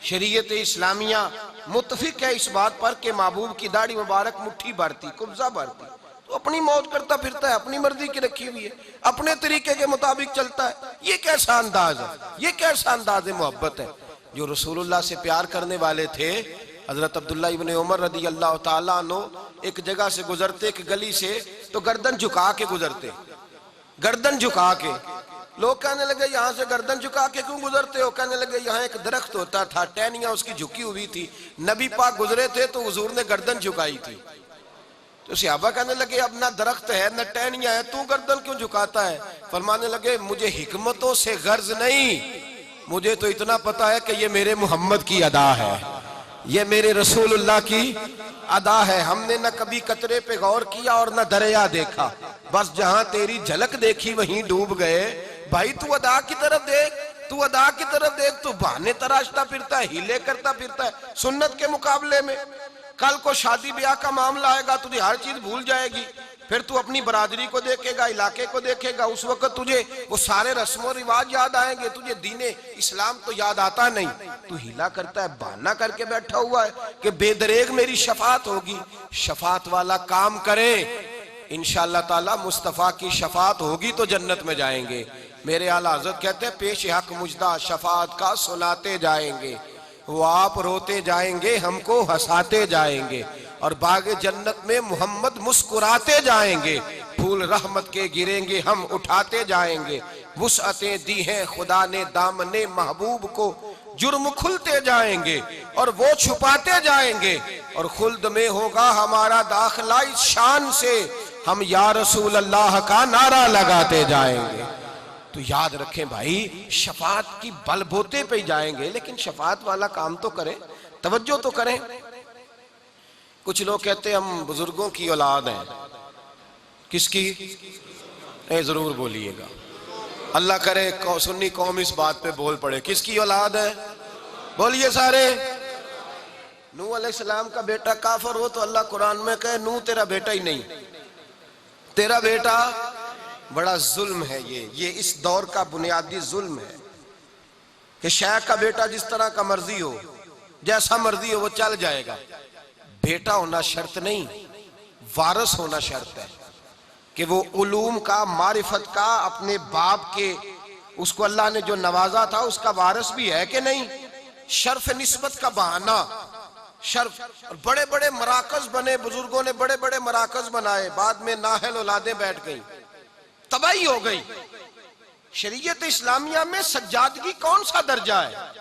Speaker 2: शरीयत इस्लामिया मुत्तफिक है इस बात पर कि महबूब की दाढ़ी मुबारक मुट्ठी भरती, कुब्जा भरती, तो अपनी मौज करता फिरता है, अपनी मर्जी की रखी हुई है, अपने तरीके के मुताबिक चलता है। ये कैसा अंदाज है, ये कैसा अंदाज मोहब्बत है। जो रसूलुल्लाह से प्यार करने वाले थे हजरत अब्दुल्ला इब्न उमर रदी अल्लाह ताला अन्हु एक जगह से गुजरते, एक गली से, तो गर्दन झुका के गुजरते, गर्दन झुका के। लोग कहने लगे यहाँ से गर्दन झुका के क्यों गुजरते हो? कहने लगे यहाँ एक दरख्त होता था, टहनियां उसकी झुकी हुई थी, नबी पाक गुजरे थे तो हुजूर ने गर्दन झुकाई थी। तो सहाबा कहने लगे अब ना दरख्त है न टहनियां है, तू गर्दन क्यों झुकाता है? फरमाने लगे मुझे हिकमतों से गर्ज नहीं, मुझे तो इतना पता है कि ये मेरे मोहम्मद की अदा है, ये मेरे रसूलुल्लाह की अदा है। हमने न कभी कतरे पे गौर किया और न दरिया देखा, बस जहां तेरी झलक देखी वहीं डूब गए। भाई तू अदा की तरफ देख, तू अदा की तरफ देख, तू बहाने तराशता फिरता है, हीले करता फिरता है सुन्नत के मुकाबले में। कल को शादी ब्याह का मामला आएगा, तुझे हर चीज भूल जाएगी, फिर तू अपनी बरादरी को देखेगा, इलाके को देखेगा, उस वक्त तुझे वो सारे रस्मों रिवाज याद आएंगे, तुझे दीने इस्लाम तो याद आता नहीं। तू हीला करता है, बहाना करके बैठा हुआ है कि बेदरेग मेरी शफात होगी। शफात वाला काम करे, इंशाअल्लाह ताला मुस्तफा की शफात होगी तो जन्नत में जाएंगे। मेरे आला हज़रत कहते हैं पेश हक मुजदा शफात का सुनाते जाएंगे, वो आप रोते जाएंगे हमको हंसाते जाएंगे, और बागे जन्नत में मोहम्मद मुस्कुराते जाएंगे, फूल रहमत के गिरेंगे हम उठाते जाएंगे। वुसअतें दी हैं खुदा ने दामने महबूब को, जुर्म खुलते जाएंगे और वो छुपाते जाएंगे, और खुल्द में होगा हमारा दाखिला इस शान से, हम या रसूल अल्लाह का नारा लगाते जाएंगे। तो याद रखें भाई, शफात की बलबोते पे जाएंगे, लेकिन शफात वाला काम तो करें, तवज्जो तो करें। कुछ लोग कहते हैं हम बुजुर्गों की औलाद हैं, किसकी? जरूर बोलिएगा, अल्लाह करे सुन्नी कौम इस बात पे बोल पड़े, किसकी औलाद है? बोलिए सारे। नूह अलैहिस्सलाम का बेटा काफिर हो तो अल्लाह कुरान में कहे नूह तेरा बेटा ही नहीं, तेरा बेटा। बड़ा जुल्म है ये इस दौर का बुनियादी जुल्म है कि शेख का बेटा जिस तरह का मर्जी हो, जैसा मर्जी हो वो चल जाएगा। बेटा होना शर्त नहीं, वारिस होना शर्त है कि वो उलूम का, मारिफत का, अपने बाप के, उसको अल्लाह ने जो नवाजा था उसका वारिस भी है कि नहीं। शर्फ निस्बत का बहाना, शर्फ। और बड़े बड़े मराकज बने, बुजुर्गों ने बड़े बड़े मराकज बनाए, बाद में नाहल औलादें बैठ गई, तबाही हो गई। शरीयत इस्लामिया में सज्जादगी कौन सा दर्जा है?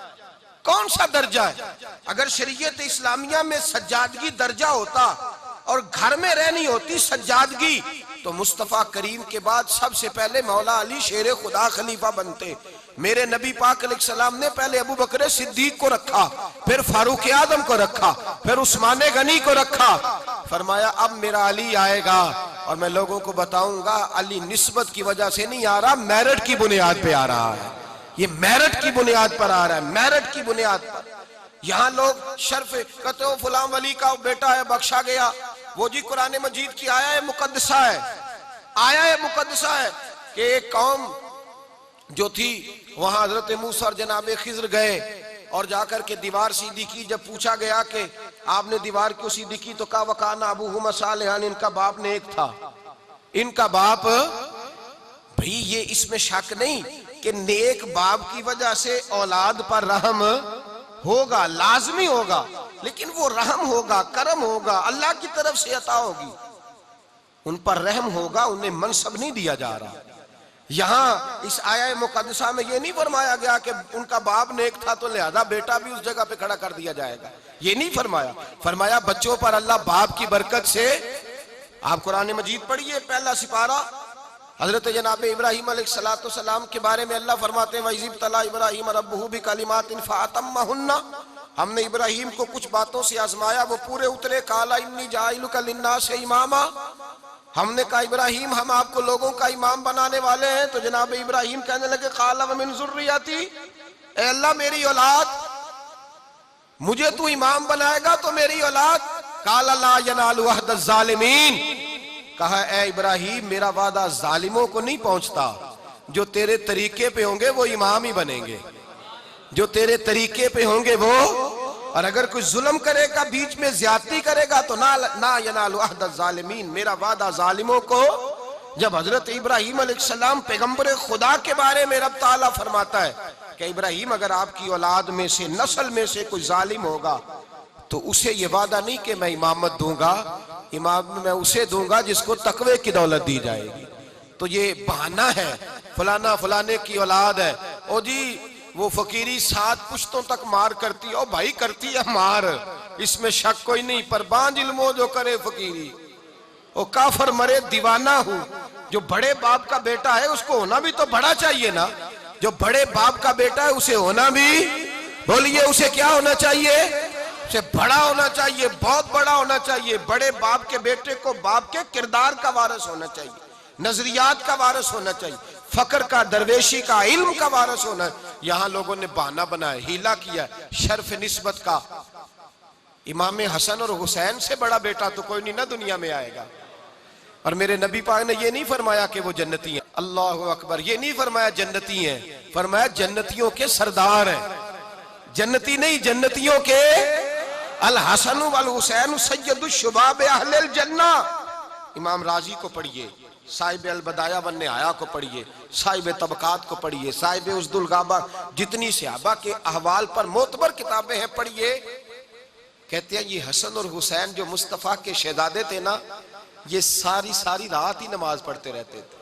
Speaker 2: कौन सा दर्जा है? अगर शरीयत इस्लामिया में सज्जादगी दर्जा होता और घर में रहनी होती सज्जादगी, तो मुस्तफ़ा करीम के बाद सबसे पहले मौला अली शेर खुदा खलीफा बनते। मेरे नबी पाक अलैहिस्सलाम ने पहले अबू बकर सिद्दीक को रखा, फिर फारूक आदम को रखा, फिर उस्मान गनी को रखा। फरमाया अब मेरा अली आएगा और मैं लोगों को बताऊंगा अली निस्बत की वजह से नहीं आ रहा, मेरिट की बुनियाद पे आ रहा है। ये मेरिट की बुनियाद पर आ रहा है, मेरिट की बुनियाद पर। यहाँ लोग शर्फ कहते हो फलां वली का बेटा है बख्शा गया, वो जी कुरान मजीद की आया है मुकद्दसा है, आया है मुकद्दसा है कि एक कौम जो थी वहां हजरत मूसा और जनाबे खिज्र गए और जाकर के दीवार सीधी की। जब पूछा गया कि आपने दीवार क्यों सीधी की तो कहा वकाना अबूहुमा सालिहान, इनका बाप नेक था, इनका बाप। भाई ये इसमें शक नहीं कि नेक बाप की वजह से औलाद पर रहम होगा, लाजमी होगा, लेकिन वो रहम होगा, करम होगा, अल्लाह की तरफ से अता होगी, उन पर रहम होगा, उन्हें मनसब नहीं दिया जा रहा। यहाँ इस आया मुकद्दसा में ये नहीं फरमाया गया कि उनका बाप नेक था तो लिहाजा बेटा भी उस जगह पे खड़ा कर दिया जाएगा, ये नहीं फरमाया। फरमाया बच्चों पर अल्लाह बाप की बरकत से, आप कुरान मजीद पढ़िए पहला सिपारा, हजरत जनाब इब्राहिम अलैहिस्सलाम के बारे में अल्लाह फरमाते हैं वइज़ इब्तला इब्राहिम रब्बुहु बिकलिमातिन फअतम्महुन्ना, हमने इब्राहिम को कुछ बातों से आजमाया, वो पूरे उतरे। काला इन्नी जाइलुका लिन्नासि इमामा, हमने कहा इब्राहिम हम आपको लोगों का इमाम बनाने वाले हैं। तो जनाब इब्राहिम कहने लगे काला व मिन ज़ुर्रियती, ए अल्लाह मेरी औलाद, मुझे तू इमाम बनाएगा तो मेरी औलाद। काला ला यनालु अहदज़ ज़ालिमीन, कहा ए इब्राहिम मेरा वादा जालिमों को नहीं पहुंचता, जो तेरे तरीके पे होंगे वो इमाम ही बनेंगे, जो तेरे तरीके पे होंगे वो। और अगर कोई जुल्म करेगा, बीच में ज्यादती करेगा तो ना यनालु अहदज़ ज़ालिमीन, मेरा वादा जालिमों को। जब हजरत इब्राहिम अलैहिस्सलाम पैगंबर खुदा के बारे में रब ताला फरमाता है कि इब्राहिम अगर आपकी औलाद में से, नस्ल में से कोई जालिम होगा तो उसे ये वादा नहीं कि मैं इमामत दूंगा, इमाम मैं उसे दूंगा जिसको तकवे की दौलत दी जाएगी। तो ये बहाना है, फलाना फलाने की औलाद है, ओ जी वो फकीरी 7 पुश्तों तक मार करती है, ओ भाई करती है मार, इसमें शक कोई नहीं, पर बांझ इल्मो जो करे फकीरी, ओ काफर मरे दीवाना हूं। जो बड़े बाप का बेटा है उसको होना भी तो बड़ा चाहिए ना, जो बड़े बाप का बेटा है उसे होना भी, बोलिए उसे क्या होना चाहिए, उसे बड़ा होना चाहिए, बहुत बड़ा होना चाहिए। बड़े बाप के बेटे को बाप के किरदार का वारिस होना चाहिए, नजरियात का वारिस होना चाहिए, फकर का, दरवेशी का, इल्म का वारिस होना है। यहां लोगों ने बहाना बनाया, हीला किया शर्फ निस्बत का। इमाम हसन और हुसैन से बड़ा बेटा तो कोई नहीं ना दुनिया में आएगा। और मेरे नबी पाक ने ये नहीं फरमाया कि वो जन्नती हैं, अल्लाह अकबर, ये नहीं फरमाया जन्नती हैं, फरमाया जन्नतियों के सरदार हैं, जन्नती नहीं जन्नतियों के। अल हसन वल हुसैन सय्यदुश शुबाब अहलिल जन्ना, इमाम राजी को पढ़िए, साहिब अल बदाया वन निहाया को पढ़िए, साहिब तबकात को पढ़िए, साहिब उस्दुल गाबा, जितनी सहाबा के अहवाल पर मोतबर किताबें हैं पढ़िए। कहते हैं ये हसन और हुसैन जो मुस्तफ़ा के शहजादे थे ना, ये सारी सारी रात ही नमाज पढ़ते रहते थे,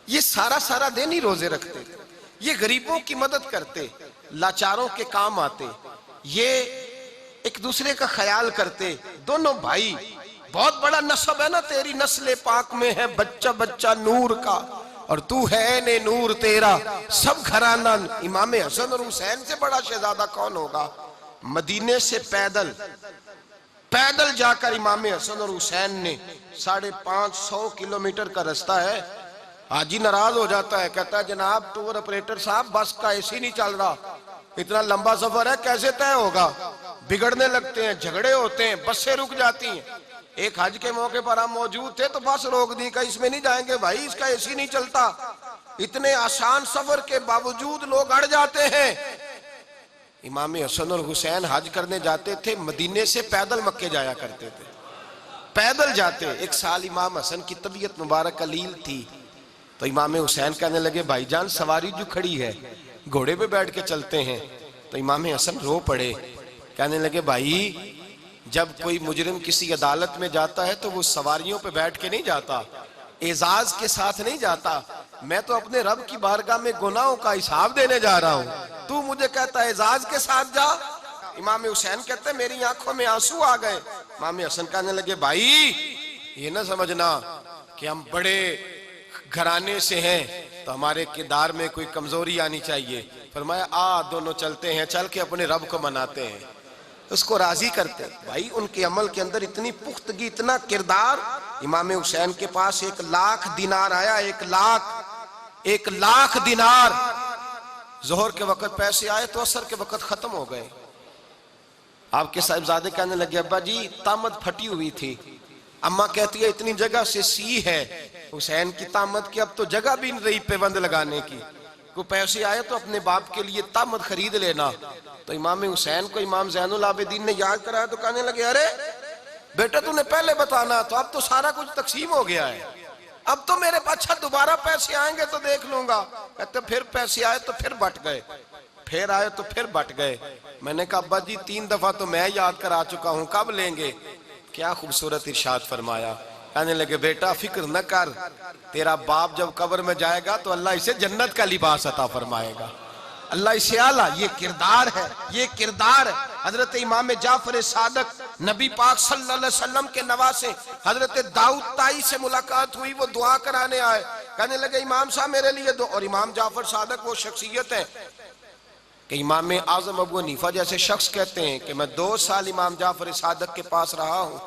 Speaker 2: ये सारा सारा दिन ही रोजे रखते थे, ये गरीबों की मदद करते, लाचारों के काम आते, ये एक दूसरे का ख्याल करते। दोनों भाई, बहुत बड़ा नस्ब है ना, तेरी नस्ल पाक में है बच्चा बच्चा नूर का, और तू है ने नूर तेरा सब घराना। इमाम हसन और हुसैन से बड़ा शहजादा कौन होगा। मदीने से पैदल पैदल जाकर इमाम हसन और हुसैन ने 550 किलोमीटर का रास्ता है। हाजी नाराज हो जाता है, कहता है जनाब टूर ऑपरेटर साहब बस का एसी नहीं चल रहा, इतना लंबा सफर है कैसे तय होगा। बिगड़ने लगते हैं, झगड़े होते हैं, बसें रुक जाती हैं। एक हज के मौके पर हम मौजूद थे तो बस रोक दी, का इसमें नहीं जाएंगे भाई, इसका एसी नहीं चलता। इतने आसान सफर के बावजूद लोग अड़ जाते हैं। इमाम हसन और हुसैन हज करने जाते थे, मदीने से पैदल मक्के जाया करते थे, पैदल जाते। एक साल इमाम हसन की तबीयत मुबारक कलील थी, तो इमाम हुसैन कहने लगे भाईजान सवारी जो खड़ी है घोड़े पे बैठ के चलते हैं। तो इमाम हसन रो पड़े, कहने लगे भाई जब कोई मुजरिम किसी अदालत में जाता है तो वो सवारियों पे बैठ के नहीं जाता, एजाज के साथ नहीं जाता। मैं तो अपने रब की बारगाह में गुनाहों का हिसाब देने जा रहा हूँ, तू मुझे कहता है एजाज के साथ जा। इमाम हुसैन कहते हैं मेरी आंखों में आंसू आ गए। इमाम हसन कहने लगे भाई ये ना समझना कि हम बड़े घराने से हैं तो हमारे किरदार में कोई कमजोरी आनी चाहिए। फरमाया आ दोनों चलते हैं, चल के अपने रब को मनाते हैं, उसको राजी करते हैं। भाई उनके अमल के अंदर इतनी पुख्तगी, इतना किरदार। इमाम हुसैन के पास 1,00,000 दिनार आया, 1,00,000 दिनार। जोहर के वक्त पैसे आए तो असर के वक्त खत्म हो गए। आपके साहिबजादे कहने लगे अब्बा जी तामद फटी हुई थी। अम्मा कहती है इतनी जगह से सी है हुसैन की तामद की, अब तो जगह भी नहीं रही पेबंद लगाने की। को पैसे आए तो अपने बाप के लिए तामद खरीद लेना। तो इमाम हुसैन को इमाम ज़ैनुल आबिदीन ने याद कराया तो कहने लगे अरे बेटा तूने पहले बताना, तो अब तो सारा कुछ तकसीम हो गया है, अब तो मेरे पास अच्छा दोबारा पैसे आएंगे तो देख लूंगा। कहते फिर पैसे आए तो फिर बट गए, फिर आए तो फिर बट गए। मैंने कहा अब्बा जी 3 दफा तो मैं याद करा चुका हूं, कब लेंगे? क्या खूबसूरत इरशाद फरमाया। कहने लगे बेटा फिक्र न कर, तेरा बाप जब कब्र में जाएगा तो अल्लाह इसे जन्नत का लिबास अता फरमाएगा। अल्लाह इसे आला, ये किरदार है, ये किरदार है। हजरत इमाम जाफर सादक नबी पाक सल्लल्लाहु अलैहि वसल्लम के नवासे हजरत दाऊद ताई से मुलाकात हुई, वो दुआ कराने आए। कहने लगे इमाम साहब मेरे लिए दो। और इमाम जाफर सादक वो शख्सियत है कि इमाम आजम अबू हनीफा जैसे शख्स कहते हैं कि मैं 2 साल इमाम जाफर सादक के पास रहा हूं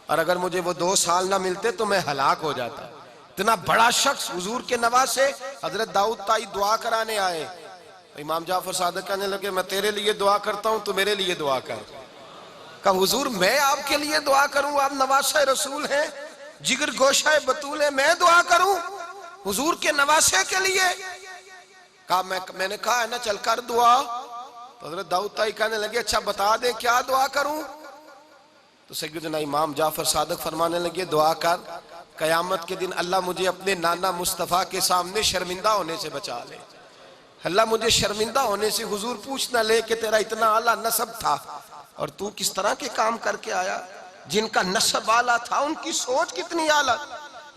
Speaker 2: और अगर मुझे वो 2 साल ना मिलते तो मैं हलाक हो जाता। इतना बड़ा शख्स हुजूर के नवासे हजरत दाऊद ताई दुआ कराने आए। इमाम जाफर सादक कहने लगे मैं तेरे लिए दुआ करता हूं, तू मेरे लिए दुआ कर। कहा हुजूर मैं आपके लिए दुआ करूं? आप नवासे रसूल हैं, जिगर गोशा बतूल है, मैं दुआ करूं हुजूर के नवासे के लिए? कहा मैंने कहा है ना चल कर दुआ। तो हजरत दाऊद ताई कहने लगे अच्छा बता दे क्या दुआ करूं? तो सैयदना इमाम जाफर सादक फरमाने लगे दुआ कर कयामत के दिन अल्लाह मुझे अपने नाना मुस्तफ़ा के सामने शर्मिंदा होने से बचा ले। अल्लाह मुझे शर्मिंदा होने से हुजूर पूछ ना ले कि तेरा इतना आला नसब था और तू किस तरह के काम करके आया। जिनका नसब आला था उनकी सोच कितनी आला।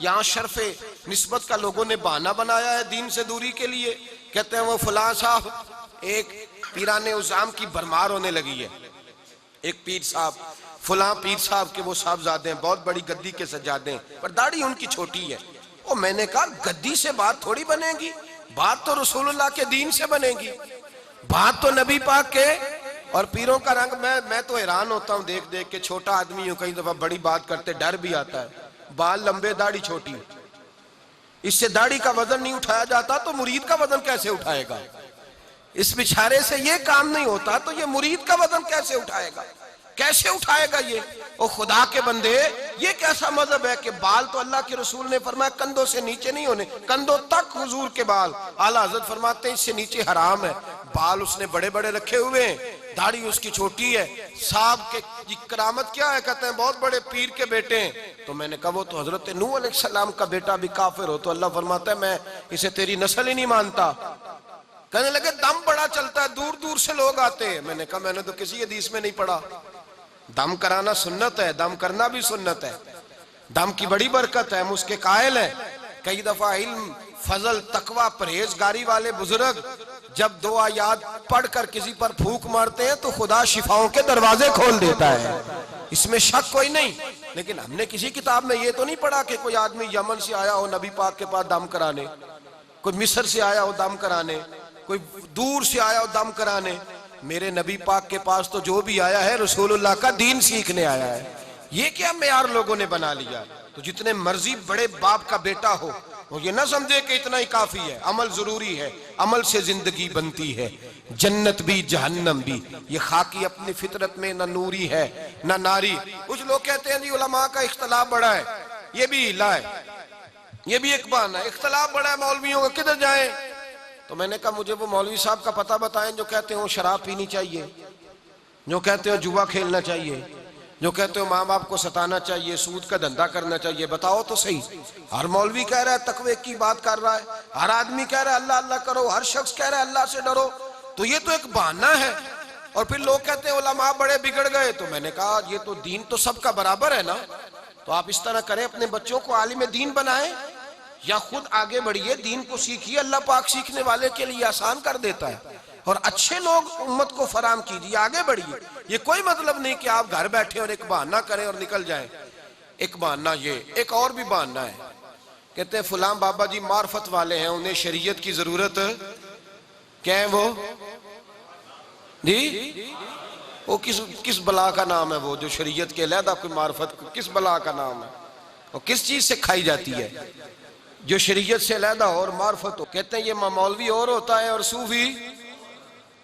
Speaker 2: यहाँ शर्फे निस्बत का लोगों ने बहाना बनाया है दीन से दूरी के लिए। कहते हैं वो फलां साहब, एक पीराने उजाम की भरमार होने लगी है। एक पीर साहब, फलां पीर साहब के वो साहबजादे हैं, बहुत बड़ी गद्दी के सज्जादे हैं, पर दाढ़ी उनकी छोटी है। और मैंने कहा गद्दी से बात थोड़ी बनेगी, बात तो रसूलुल्लाह के दीन से बनेगी, बात तो नबी पाक के। और पीरों का रंग मैं तो हैरान होता हूँ देख देख के। छोटा आदमी हूँ, कई दफा बड़ी बात करते डर भी आता है। बाल लंबे, दाढ़ी छोटी, इससे दाढ़ी का वजन नहीं उठाया जाता तो मुरीद का वजन कैसे उठाएगा? इस बिचारे से ये काम नहीं होता तो ये मुरीद का वजन कैसे उठाएगा? कैसे उठाएगा ये? ओ खुदा के बंदे, ये कैसा मजहब है कि बाल तो अल्लाह के रसूल ने फरमाया कंधों से नीचे नहीं होने, कंधों तक हुजूर के बाल। आला हज़रत फरमाते हैं इससे नीचे हराम है। बाल उसने बड़े बड़े रखे हुए हैं, दाढ़ी उसकी छोटी है। साहब के करामत क्या है? कहते हैं बहुत बड़े पीर के बेटे हैं। तो मैंने कहा वो तो हजरत नूह अलैहिस्सलाम का बेटा भी काफिर हो तो अल्लाह फरमाता है मैं इसे तेरी नस्ल ही नहीं मानता। कहने लगे दम बड़ा चलता है, दूर दूर से लोग आते हैं। मैंने कहा मैंने तो किसी हदीस में नहीं पढ़ा। दम कराना सुन्नत है, दम करना भी सुन्नत है, दम की बड़ी बरकत है, हम उसके कायल हैं। कई दफा इल्म, फजल, तकवा, परहेजगारी वाले बुजुर्ग जब 2 आयात पढ़कर किसी पर फूंक मारते हैं तो खुदा शिफाओं के दरवाजे खोल देता है, इसमें शक कोई नहीं। लेकिन हमने किसी किताब में ये तो नहीं पढ़ा कि कोई आदमी यमन से आया हो नबी पाक के पास दम कराने, कोई मिस्र से आया हो दम कराने, कोई दूर से आया हो दम कराने। मेरे नबी पाक के पास तो जो भी आया है रसूलुल्लाह का दीन सीखने आया है। ये क्या मेयार लोगों ने बना लिया? तो जितने मर्जी बड़े बाप का बेटा हो वो ये ना समझे कि इतना ही काफी है। अमल जरूरी है, अमल से जिंदगी बनती है, जन्नत भी जहन्नम भी। ये खाकी अपनी फितरत में ना नूरी है ना नारी। कुछ लोग कहते हैं जी उलमा का इख्तलाफ बड़ा है, ये भी हिला है, ये भी एक बहाना है। इख्तलाफ बड़ा है मौलवियों का, किधर जाए? तो मैंने कहा मुझे वो मौलवी साहब का पता बताएं जो कहते हो शराब पीनी चाहिए, जो कहते हो जुआ खेलना चाहिए, जो कहते हो माँ बाप को सताना चाहिए, सूद का धंधा करना चाहिए। बताओ तो सही। हर मौलवी कह रहा है तकवे की बात कर रहा है, हर आदमी कह रहा है अल्लाह अल्लाह करो, हर शख्स कह रहा है अल्लाह से डरो। तो ये तो एक बहाना है। और फिर लोग कहते हैं उलमा बड़े बिगड़ गए। तो मैंने कहा ये तो दीन तो सबका बराबर है ना। तो आप इस तरह करें, अपने बच्चों को आलिम दीन बनाएं या खुद आगे बढ़िए, दीन को सीखिए। अल्लाह पाक सीखने वाले के लिए आसान कर देता है। और अच्छे लोग उम्मत को फराम कीजिए, आगे बढ़िए। ये कोई मतलब नहीं कि आप घर बैठे और एक बहाना करें और निकल जाएं। एक बहाना ये, एक और भी बहाना है। कहते हैं फलां बाबा जी मार्फत वाले हैं, उन्हें शरीयत की जरूरत क्या है वो जी? वो किस बला का नाम है वो जो शरीयत के अलहदा कोई मार्फत, किस बला का नाम है? और किस चीज से खाई जाती है जो शरीयत से अलहदा और मार्फत हो? कहते हैं ये मौलवी और होता है और सूफी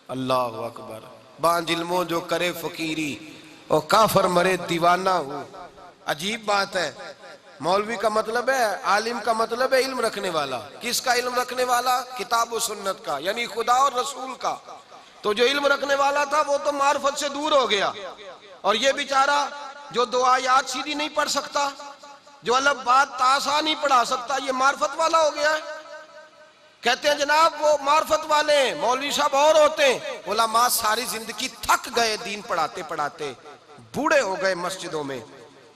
Speaker 2: अल्लाह अकबर। बांझ इल्मों जो करे फकीरी और काफर मरे दीवाना हो। अजीब बात है, मौलवी का मतलब है, आलिम का मतलब है इल्म रखने वाला। किसका इल्म रखने वाला? किताब और सुन्नत का, यानी खुदा और रसूल का। तो जो इल्म रखने वाला था वो तो मार्फत से दूर हो गया, और ये बेचारा जो दो आयात सीधी नहीं पढ़ सकता, जो अलग बात तासा नहीं पढ़ा सकता, ये मार्फत वाला हो गया है। कहते हैं जनाब वो मार्फत वाले हैं, मौलवी साहब और होते हैं। उलमा सारी जिंदगी थक गए दीन पढ़ाते पढ़ाते, बूढ़े हो गए मस्जिदों में,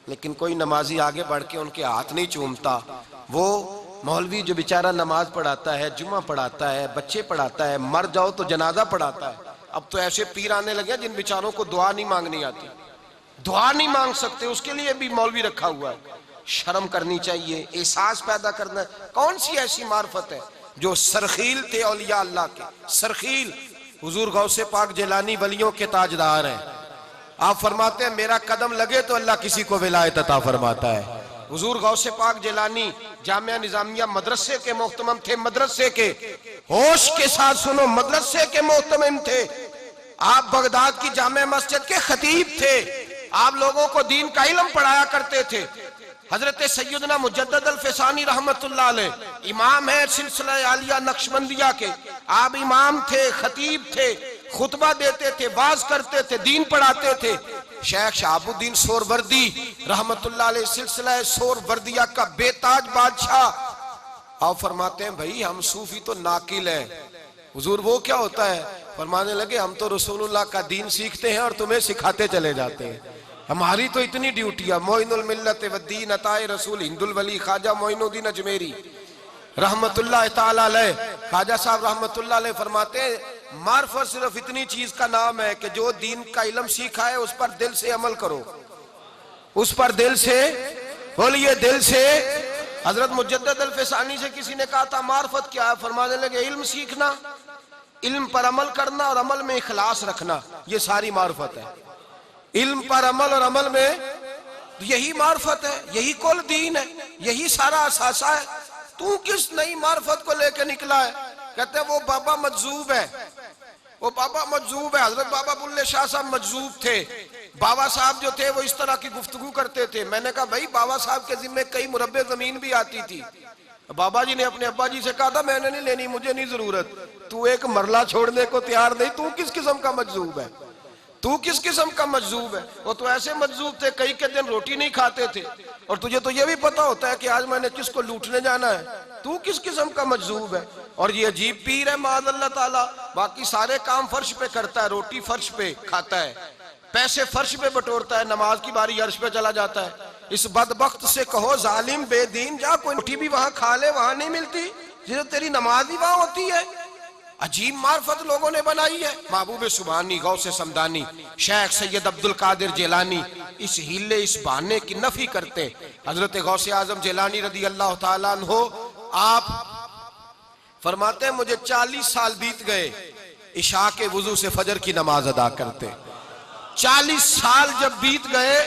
Speaker 2: लेकिन कोई नमाजी आगे बढ़ के उनके हाथ नहीं चूमता। वो मौलवी जो बेचारा नमाज पढ़ाता है, जुमा पढ़ाता है, बच्चे पढ़ाता है, मर जाओ तो जनाजा पढ़ाता है। अब तो ऐसे पीर आने लगे जिन बेचारों को दुआ नहीं मांगनी आती, दुआ नहीं मांग सकते, उसके लिए भी मौलवी रखा हुआ है। शर्म करनी चाहिए, एहसास पैदा करना। कौन सी ऐसी मार्फत है जो सरखील थे औलिया अल्लाह के, सरखील हुजूर गौसे पाक जिलानी वलियों के ताजदार हैं। आप फरमाते हैं मेरा कदम लगे तो अल्लाह किसी को विलायत अता फरमाता है। हुजूर गौसे पाक जिलानी जामिया निजामिया मदरसे के मोहतमम थे, मदरसे के, होश के साथ सुनो, मदरसे के मोहतमम थे। आप बगदाद की जामिया मस्जिद के खतीब थे, आप लोगों को दीन का इल्म पढ़ाया करते थे। हजरत सैयदना मुजद्दद अल फैसानी रहमतुल्लाह अलैह इमाम है सिलसिला आलिया नक्शबंदिया के। आप इमाम थे, खतीब थे, खुतबा देते थे, वाज करते थे, दीन पढ़ाते थे। शेख शहाबुद्दीन सोहरवर्दी रहमतुल्लाह अलैह सिलसिला सोहरवर्दिया का बेताज बादशाह। आप फरमाते हैं भाई हम सूफी तो नाकिल हैं। हुजूर वो क्या होता है? फरमाने लगे हम तो रसूलुल्लाह का दीन सीखते हैं और तुम्हें सिखाते चले जाते हैं। हमारी तो इतनी ड्यूटी है। मोइनुल मिल्लत वद्दीन अताए रसूल हिंदुल वली ख्वाजा मोइनुद्दीन अजमेरी रहमतुल्लाह ताला अलैह, ख्वाजा साहब रहमतुल्लाह अलैह फरमाते हैं मार्फत सिर्फ इतनी चीज का नाम है कि जो दीन का इल्म सीखा है उस पर दिल से अमल करो, उस पर दिल से बोलिए, दिल से। हजरत मुजद्दद अल फैसानी से किसी ने कहा था मार्फत क्या है? फरमाने लगे इल्म सीखना, इल्म पर अमल करना और अमल में इखलास रखना, ये सारी मार्फत है। इल्म पर अमल और अमल में, यही मार्फत है, यही कुल दीन है, यही सारा असासा है। तू किस नई मार्फत को लेकर निकला है? कहते हैं वो बाबा मजजूब है, वो बाबा मजजूब है। हजरत बाबा बुल्ले शाह साहब मजजूब थे। बाबा साहब जो थे वो इस तरह की गुफ्तगू करते थे। मैंने कहा भाई बाबा साहब के जिम्मे कई मुरब्बे जमीन भी आती थी। बाबा जी ने अपने अब्बा जी से कहा था मैंने नहीं लेनी, मुझे नहीं जरूरत। तू एक मरला छोड़ने को तैयार नहीं, तू किस किस्म का मजजूब है? तू किस किस्म का मजजूब है? वो तो ऐसे मजजूब थे कई के दिन रोटी नहीं खाते थे, और तुझे तो ये भी पता होता है कि आज मैंने किसको लूटने जाना है। तू किस किस्म का मजजूब है? और ये अजीब पीर है माज़अल्लाह ताला, बाकी सारे काम फर्श पे करता है, रोटी फर्श पे खाता है, पैसे फर्श पे बटोरता है, नमाज की बारी अर्श पे चला जाता है। इस बदबख्त से कहो जालिम बेदीन, जा कोई रोटी भी वहां खा ले, वहां नहीं मिलती जिसे तेरी नमाज ही वहां होती है। अजीब मार्फत लोगों ने बनाई है। महबूब सुभानी, गौसे समदानी, शेख सैयद अब्दुल कादिर जिलानी इस हीले इस बहाने की नफी करते। हजरत गौसे आजम जिलानी रदी अल्लाह ताला अन्हो आप फरमाते हैं मुझे 40 साल बीत गए इशा के वुजू से फजर की नमाज अदा करते। 40 साल जब बीत गए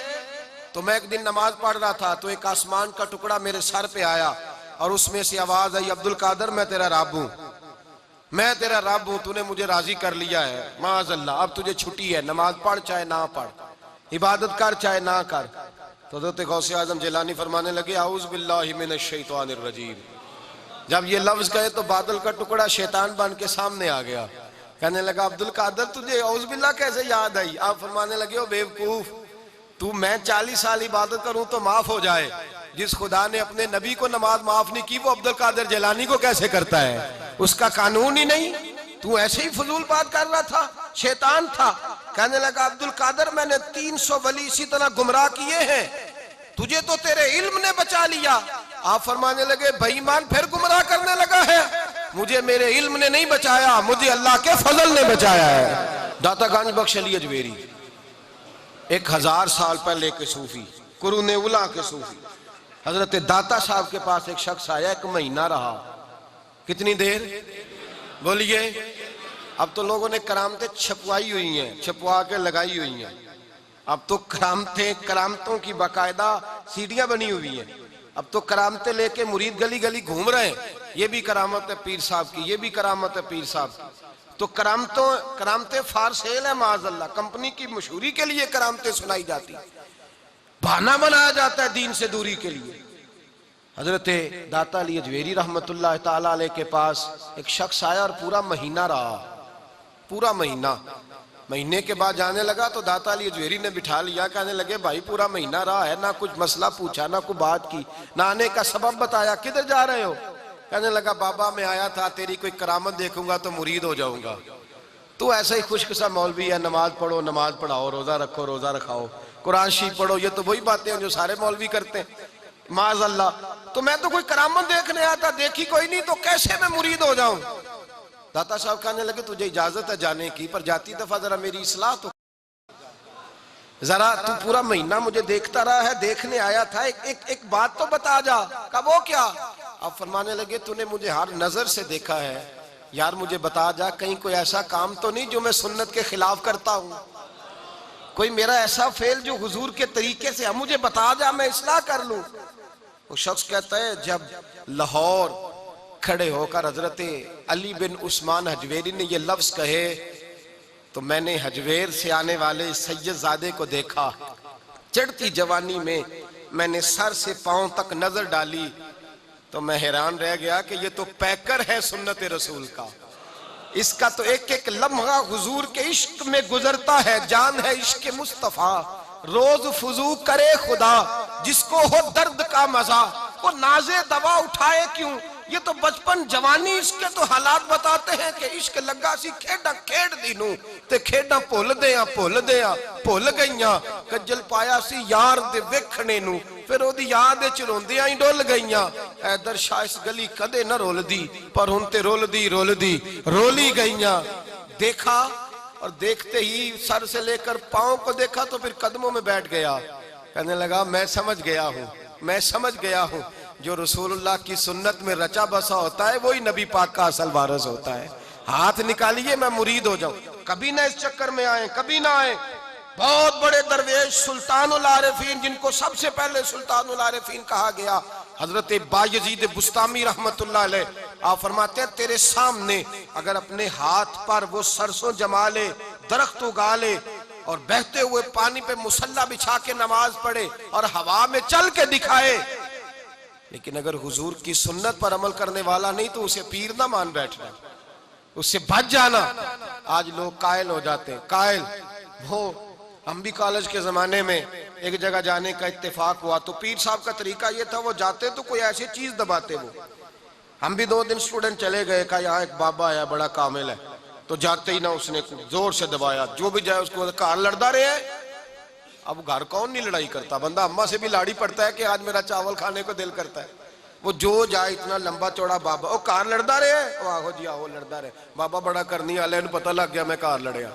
Speaker 2: तो मैं एक दिन नमाज पढ़ रहा था तो एक आसमान का टुकड़ा मेरे सर पे आया और उसमें से आवाज आई, अब्दुल कादर मैं तेरा रब हूं, मैं तेरा रब हूं, तूने मुझे राजी कर लिया है, माज़अल्लाह अब तुझे छुट्टी है, नमाज पढ़ चाहे ना पढ़, इबादत कर चाहे ना कर। तो हज़रत गौसे आज़म जिलानी फरमाने लगे आऊज़ु बिल्लाहि मिनश शैतानिर रजीम। जब ये लफ्ज कहे तो बादल का टुकड़ा शैतान बन के सामने आ गया। कहने लगा अब्दुल कादर तुझे औज़ु बिल्लाह कैसे याद आई? आप फरमाने लगे ओ बेवकूफ, तू मैं 40 साल इबादत करूं तो माफ हो जाए, जिस खुदा ने अपने नबी को नमाज माफ नहीं की वो अब्दुल कादिर जिलानी को कैसे करता है? उसका कानून ही नहीं। तू ऐसे ही फजूल बात कर रहा था, शैतान था। कहने लगा अब्दुल कादर मैंने 300 वली इसी तरह गुमराह किए हैं, तुझे तो तेरे इल्म ने बचा लिया। आप फरमाने लगे बेईमान फिर गुमराह करने लगा है, मुझे मेरे इल्म ने नहीं बचाया, मुझे अल्लाह के फजल ने बचाया है। दाता गंज बख्श अली अजमेरी 1000 साल पहले के सूफी, कुरून उला के सूफी, हजरत दाता साहब के पास एक शख्स आया, 1 महीना रहा। कितनी देर बोलिए? अब तो लोगों ने करामतें छपवाई हुई हैं, छपवा के लगाई हुई हैं। अब तो करामतों की बाकायदा सीढ़ियां बनी हुई हैं। अब तो करामतें लेके मुरीद गली गली घूम रहे हैं, ये भी करामत है पीर साहब की, ये भी करामत है पीर साहब की। तो करामतें फार सेल है माज़अल्लाह, कंपनी की मशहूरी के लिए करामतें सुनाई जाती, बहाना बनाया जाता है दीन से दूरी के लिए। हजरत दाता अली अजवेरी रहमतुल्लाह ताला अलैह के पास एक शख्स आया और पूरा महीना रहा, पूरा महीने के बाद जाने लगा तो दाता अली अजवेरी ने बिठा लिया। कहने लगे भाई पूरा महीना रहा है, ना कुछ मसला पूछा, ना कोई बात की, ना आने का सबब बताया, किधर जा रहे हो? कहने लगा बाबा मैं आया था, तेरी कोई करामत देखूंगा तो मुरीद हो जाऊंगा। तो ऐसा ही खुश्क सा मौलवी है, नमाज पढ़ो, नमाज पढ़ाओ, रोजा रखो, रोजा रखाओ, कुरान शरीफ पढ़ो, ये तो वही बातें हैं जो सारे मौलवी करते हैं माज़अल्लाह। तो मैं तो कोई करामत देखने आया था, देखी कोई नहीं, तो कैसे मैं मुरीद हो जाऊं? दाता साहब कहने लगे तुझे इजाजत है जाने की, पर जाती दफा जरा मेरी इस्लाह तो जरा, तू पूरा महीना मुझे देखता रहा है, देखने आया था, एक बात तो बता जा। कहा वो क्या? अब फरमाने लगे तूने मुझे हर नजर से देखा है यार, मुझे बता जा कहीं कोई ऐसा काम तो नहीं जो मैं सुन्नत के खिलाफ करता हूं, कोई मेरा ऐसा फेल जो हुजूर के तरीके से, मुझे बता जा, मैं इस्लाह कर लूं। वो शख्स कहता है जब लाहौर खड़े होकर हजरत अली बिन उस्मान हजवेरी ने ये लफ्ज कहे तो मैंने हजवेर से आने वाले सैयदजादे को देखा। चढ़ती जवानी में मैंने सर से पांव तक नजर डाली तो मैं हैरान रह गया कि ये तो पैकर है सुन्नत रसूल का, इसका तो एक एक लम्हा हुजूर के इश्क में गुजरता है, जान है इश्क मुस्तफा, रोज फुजू करे खुदा जिसको हो दर्द का मजा, वो नाजे दवा उठाए क्यों? ये तो बचपन जवानी इसके तो हालात बताते हैं कि इश्क लगा सी खेड़ा खेड़ दीनू ते खेड़ा भुल गईयां, कज्जल पाया सी यार दे वेखणे नू, फिर ओदी याद विच रोंदियां ही डुल गईयां। ऐ दरशा इस गली कदे न रोलदी, पर हुण ते रोलदी रोली गईयां। देखा और देखते ही सर से लेकर पांव को देखा तो फिर कदमों में बैठ गया। कहने लगा मैं समझ गया हूं जो रसूलुल्लाह की सुन्नत में रचा बसा होता है वही नबी पाक का असल वारिस होता है। हाथ निकालिए मैं मुरीद हो जाऊं। कभी ना इस चक्कर में आए, कभी ना आए। बहुत बड़े दरवेश सुल्तानुल आरिफीन, जिनको सबसे पहले सुल्तानुल आरिफीन कहा गया, हजरत बायजीद बुस्तामी रहमतुल्लाह अलैह, आप फरमाते हैं तेरे सामने अगर अपने हाथ पर वो सरसों जमा ले, दरख्त उगा ले और बहते हुए पानी पे मुसल्ला बिछा के नमाज पढ़े और हवा में चल के दिखाए, लेकिन अगर हुजूर की सुन्नत पर अमल करने वाला नहीं तो उसे पीर ना मान बैठना, उससे बच जाना। आज लोग कायल हो जाते हैं, कायल। वो हम भी कॉलेज के जमाने में एक जगह जाने का इत्तेफाक हुआ तो पीर साहब का तरीका ये था, वो जाते तो कोई ऐसी चीज दबाते वो। हम भी 2 दिन स्टूडेंट चले गए, कहा यहाँ एक बाबा आया बड़ा कामिल है, तो जाते ही ना उसने जोर से दबाया, जो भी जाए उसको घर लड़ता रहे। अब घर कौन नहीं लड़ाई करता, बंदा अम्मा से भी लाड़ी पड़ता है कि आज मेरा चावल खाने को दिल करता है। वो जो जाए इतना लंबा चौड़ा बाबा, वो कार लड़ता रहे, आहो जी आहो लड़ता रहे, बाबा बड़ा करनी वाले पता लग गया मैं कार लड़िया।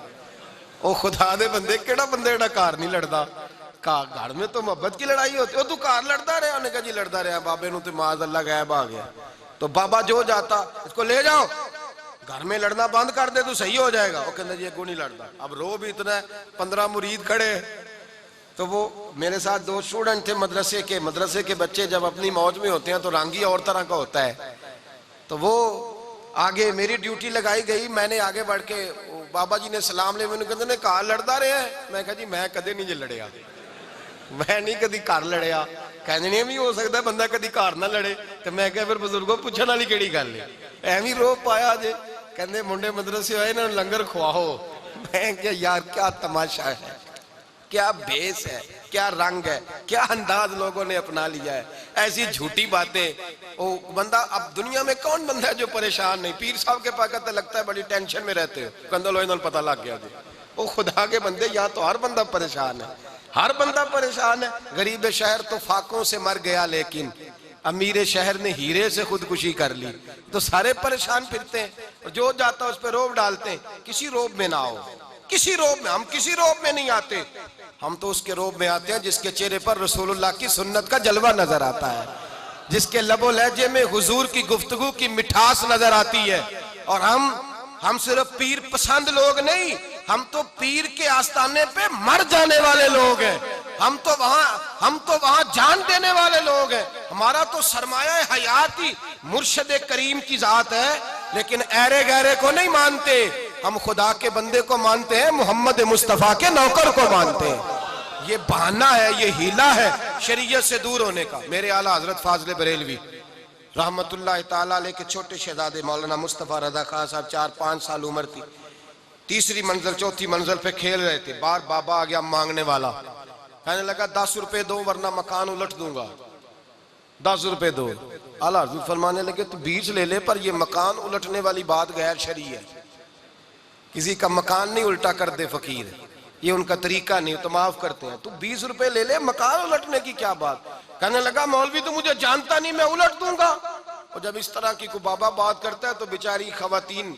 Speaker 2: ओ खुदा दे बंदे, केड़ा बंदे जेड़ा कार नहीं लड़दा? घर में तो मोहब्बत की लड़ाई होती है, तू कार लड़ता रहे? उन्हें कहा जी लड़ता रहा, बाबे नू तो माज़अल्लाह गैब आ गया। तो बाबा जो जाता इसको ले जाओ घर में लड़ना बंद कर दे तो सही हो जाएगा। वो कहता जी अगू नहीं लड़ता। अब रो भी इतना, 15 मुरीद खड़े। तो वो मेरे साथ 2 स्टूडेंट थे मदरसे के बच्चे जब अपनी मौज में होते हैं तो रंगी और तरह का होता है। तो वो आगे मेरी ड्यूटी लगाई गई, मैंने आगे बढ़ के बाबा जी ने सलाम ले, मैंने कहते ने कार लड़ता रहे हैं? मैं कहा जी मैं कदे नहीं जे लड़िया, मैं नहीं कदी कार लड़िया। कहने नहीं भी हो सकता बंदा कदी कार ना लड़े। तो मैं क्या फिर बुजुर्गों पूछने वाली केड़ी गल है, एवं रो पाया जे। कहते मुंडे मदरसे आए ना लंगर खुआओ। मैं क्या यार क्या तमाशा है, क्या भेस है, क्या रंग है, क्या अंदाज लोगों ने अपना लिया है, ऐसी झूठी बातें। वो बंदा अब दुनिया में कौन बंदा है जो परेशान नहीं? पीर साहब के पास कहते लगता है बड़ी टेंशन में रहते हो, कंदल पता लग गया जी। वो खुदा के बंदे, या तो हर बंदा परेशान है, हर बंदा परेशान है। गरीब शहर तो फाकों से मर गया, लेकिन अमीर शहर ने हीरे से खुदकुशी कर ली। तो सारे परेशान फिरते हैं और जो जाता है उस पर रोब डालते हैं। किसी रोब में ना आओ, किसी रोब में, हम किसी रोब में नहीं आते। हम तो उसके रोब में आते हैं जिसके चेहरे पर रसूलुल्लाह की सुन्नत का जलवा नजर आता है, जिसके लबो लहजे में हुजूर की गुफ्तगू की मिठास नजर आती है। और हम सिर्फ पीर पसंद लोग नहीं, हम तो पीर के आस्थाने पे मर जाने वाले लोग हैं। हम तो वहां जान देने वाले लोग हैं। हमारा तो सरमाया हयात ही मुर्शद करीम की जात है, लेकिन ऐरे गहरे को नहीं मानते। हम खुदा के बंदे को मानते हैं, मोहम्मद मुस्तफा के नौकर को मानते हैं। ये बहाना है, ये हीला है शरीयत से दूर होने का। मेरे आला हजरत फाजले बरेलवी रहमतुल्लाह ताला अलैह के छोटे शहजादे मौलाना मुस्तफा रजा खान साहब 4-5 साल उम्र थी, तीसरी मंजिल चौथी मंजिल पे खेल रहे थे। बार बाबा आ गया मांगने वाला, कहने लगा 10 रुपए दो वरना मकान उलट दूंगा, 10 रुपए दो। आला हजरत फरमाने लगे तू 20 ले ले, पर ये मकान उलटने वाली बात गैर शरई है, किसी का मकान नहीं उल्टा कर दे फकीर, ये उनका तरीका नहीं, तो माफ करते हैं। तू 20 रुपए ले ले, मकान उलटने की क्या बात। कहने लगा मौलवी तो मुझे जानता नहीं, मैं उलट दूंगा। और जब इस तरह की को बाबा बात करता है तो बेचारी खवातीन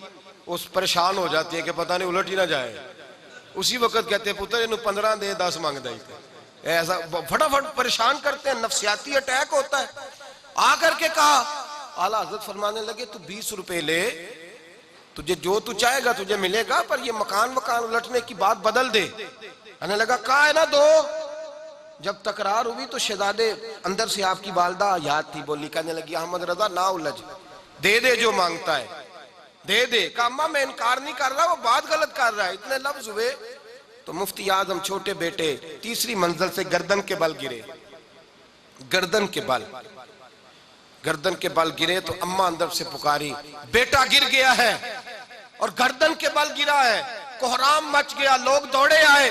Speaker 2: उस परेशान हो जाती है कि पता नहीं उलट ही ना जाए। उसी वक्त कहते हैं पुत्र इन्हें 15 दे 10 मांगदा ही, ऐसा फटाफट परेशान करते हैं, नफ्सियाती अटैक होता है। आकर के कहा, आला हजरत फरमाने लगे तू 20 रुपए ले, तुझे जो तू चाहेगा तुझे मिलेगा, पर ये मकान उलटने की बात बदल दे। कहने लगा कहा है ना दो। जब तकरार हुई तो शहजादे अंदर से आपकी वालदा याद थी, बोली, कहने लगी अहमद रजा ना उलझ, दे दे जो मांगता है दे दे। कहा अम्मा मैं इनकार नहीं कर रहा, वो बात गलत कर रहा है। इतने लफ्ज हुए तो मुफ्ती आजम छोटे बेटे तीसरी मंजिल से गर्दन के बल गिरे, गर्दन के बल गिरे तो अम्मा अंदर से पुकारी, बेटा गिर गया है और गर्दन के बल गिरा है। कोहराम मच गया, लोग दौड़े आए।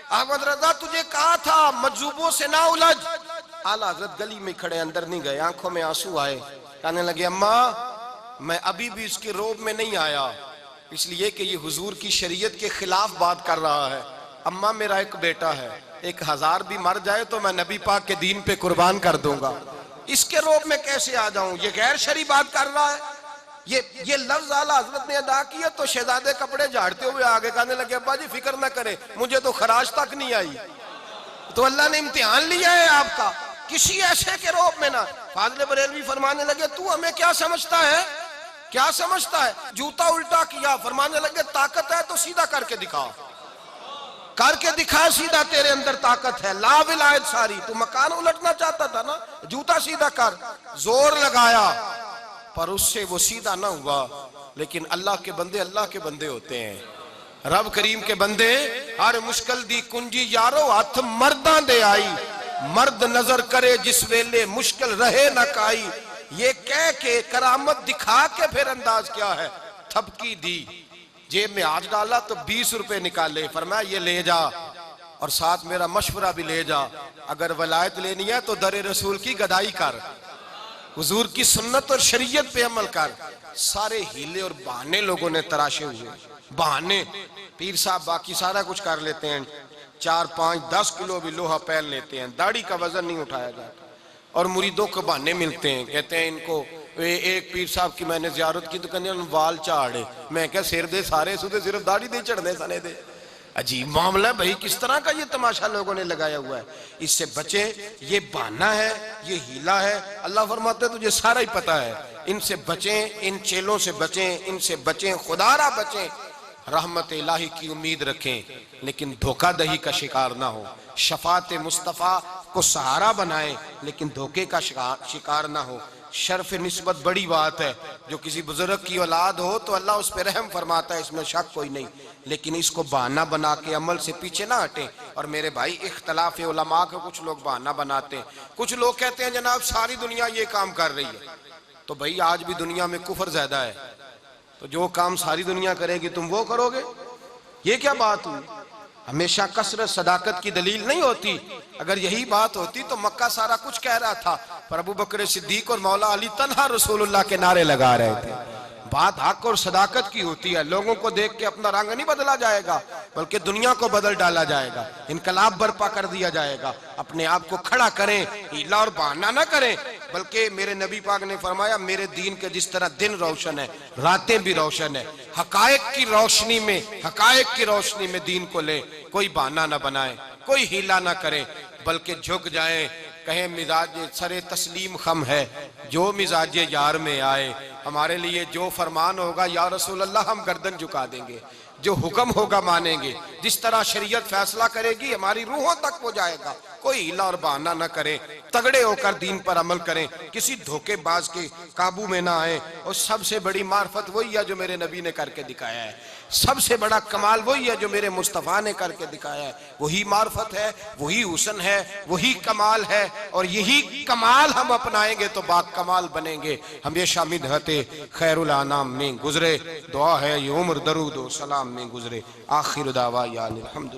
Speaker 2: अहमद रजा तुझे कहा था मजूबों से ना उलझ। आला हजरत गली में खड़े, अंदर नहीं गए, आंखों में आंसू आए। कहने लगे अम्मा मैं अभी भी इसके रोब में नहीं आया, इसलिए कि ये हुजूर की शरीयत के खिलाफ बात कर रहा है। अम्मा मेरा एक बेटा है, 1000 भी मर जाए तो मैं नबी पाक के दीन पे कुर्बान कर दूंगा, इसके रोब में कैसे आ जाऊं, ये गैर शरी बात कर रहा है। ये लफ्ज आला हजरत ने अदा किया तो शहजादे कपड़े झाड़ते हुए आगे, कहने लगे अब्बा जी फिक्र ना करे, मुझे तो खराज तक नहीं आई, तो अल्लाह ने इम्तिहान लिया है आपका, किसी ऐसे के रोब में ना। फाजले बरेलवी फरमाने लगे तू हमें क्या समझता है, क्या समझता है, जूता उल्टा किया। फरमाने लगे ताकत है तो सीधा करके दिखा, करके दिखा सीधा, तेरे अंदर ताकत है, ला विलायत सारी। तू मकान उलटना चाहता था ना, जूता सीधा कर। जोर लगाया पर उससे वो सीधा ना हुआ। लेकिन अल्लाह के बंदे होते हैं। रब करीम के बंदे हर मुश्किल दी कुंजी यारो हथ मर्दां दे आई, मर्द नजर करे जिस वेले मुश्किल रहे ना काई। ये कह के करामत दिखा के फिर अंदाज क्या है, थपकी दी, जेब में हाथ डाला तो 20 रुपए निकाले, फरमाया ये ले जा और साथ मेरा मशवरा भी ले जा, अगर वलायत लेनी है तो दरे रसूल की गदाई कर, हुजूर की सुन्नत और शरीयत पे अमल कर। सारे हीले और बहाने लोगों ने तराशे हुए, बहाने। पीर साहब बाकी सारा कुछ कर लेते हैं, 4, 5, 10 किलो भी लोहा पहन लेते हैं, दाढ़ी का वजन नहीं उठाया जाता, और मुरीदों को बहाने मिलते हैं। कहते हैं इनको, एक पीर साहब की मैंने जियारत की तो कहते वाल झाड़े, मैं क्या सिर दे सारे सुधे, सिर्फ दाढ़ी दे चढ़ने सने दे। अजीब मामला है भाई, किस तरह का ये तमाशा लोगों ने लगाया हुआ है। इससे बचे, ये बहाना है, ये हीला है। अल्लाह फरमाते हैं तुझे सारा ही पता है, इनसे बचें, इन चेलों से बचें, इनसे बचें, खुदारा बचें, रहमत इलाही की उम्मीद रखें, लेकिन धोखाधड़ी का शिकार ना हो। शफात मुस्तफ़ा को सहारा बनाएं, लेकिन धोखे का शिकार ना हो। शर्फ निस्बत बड़ी बात है, जो किसी बुजुर्ग की औलाद हो तो अल्लाह उस पर रहम फरमाता है, इसमें शक कोई नहीं, लेकिन इसको बहाना बना के अमल से पीछे ना हटे। और मेरे भाई इख्तलाफ उलमा का कुछ लोग बहाना बनाते हैं, कुछ लोग कहते हैं जनाब सारी दुनिया ये काम कर रही है, तो भाई आज भी दुनिया में कुफर ज्यादा है, तो जो काम सारी दुनिया करेगी तुम वो करोगे, ये क्या बात हुई। हमेशा कसरत सदाकत की दलील नहीं होती। अगर यही बात होती तो मक्का सारा कुछ कह रहा था, पर अबू बकर सिद्दीक और मौला अली तन्हा रसूलुल्लाह के नारे लगा रहे थे। बात हक और सदाकत की होती है। लोगों को देख के अपना रंग नहीं बदला जाएगा, बल्कि दुनिया को बदल डाला जाएगा, इनकलाब बर्पा कर दिया जाएगा। अपने आप को खड़ा करें, हीला और बहाना ना करें, बल्कि मेरे नबी पाक ने फरमाया मेरे दीन के जिस तरह दिन रोशन है, रातें भी रोशन है। हकायक की रोशनी में, हकायक की रोशनी में दीन को ले, कोई बहाना ना बनाए, कोई हीला ना करें, बल्कि झुक जाएं, कहें मिजाज सरे तस्लीम खम है, जो मिजाज यार में आए, हमारे लिए जो फरमान होगा या रसूल अल्लाह हम गर्दन झुका देंगे, जो हुक्म होगा मानेंगे, जिस तरह शरीयत फैसला करेगी हमारी रूहों तक वो जाएगा। कोई हिला और बहाना न करें, तगड़े होकर दीन पर अमल करें, किसी धोखेबाज के काबू में ना आए। और सबसे बड़ी मार्फत वही है जो मेरे नबी ने करके दिखाया है, सबसे बड़ा कमाल वही है जो मेरे मुस्तफ़ा ने करके दिखाया है। वही मार्फत है, वही हुस्न है, वही कमाल है, और यही कमाल हम अपनाएंगे तो बा कमाल बनेंगे। हमेशा मिदहते खैरुल अनाम में गुजरे, दुआ है ये उम्र दरूद व सलाम में गुजरे। आखिर दावा या अल्हम्दुलिल्लाह।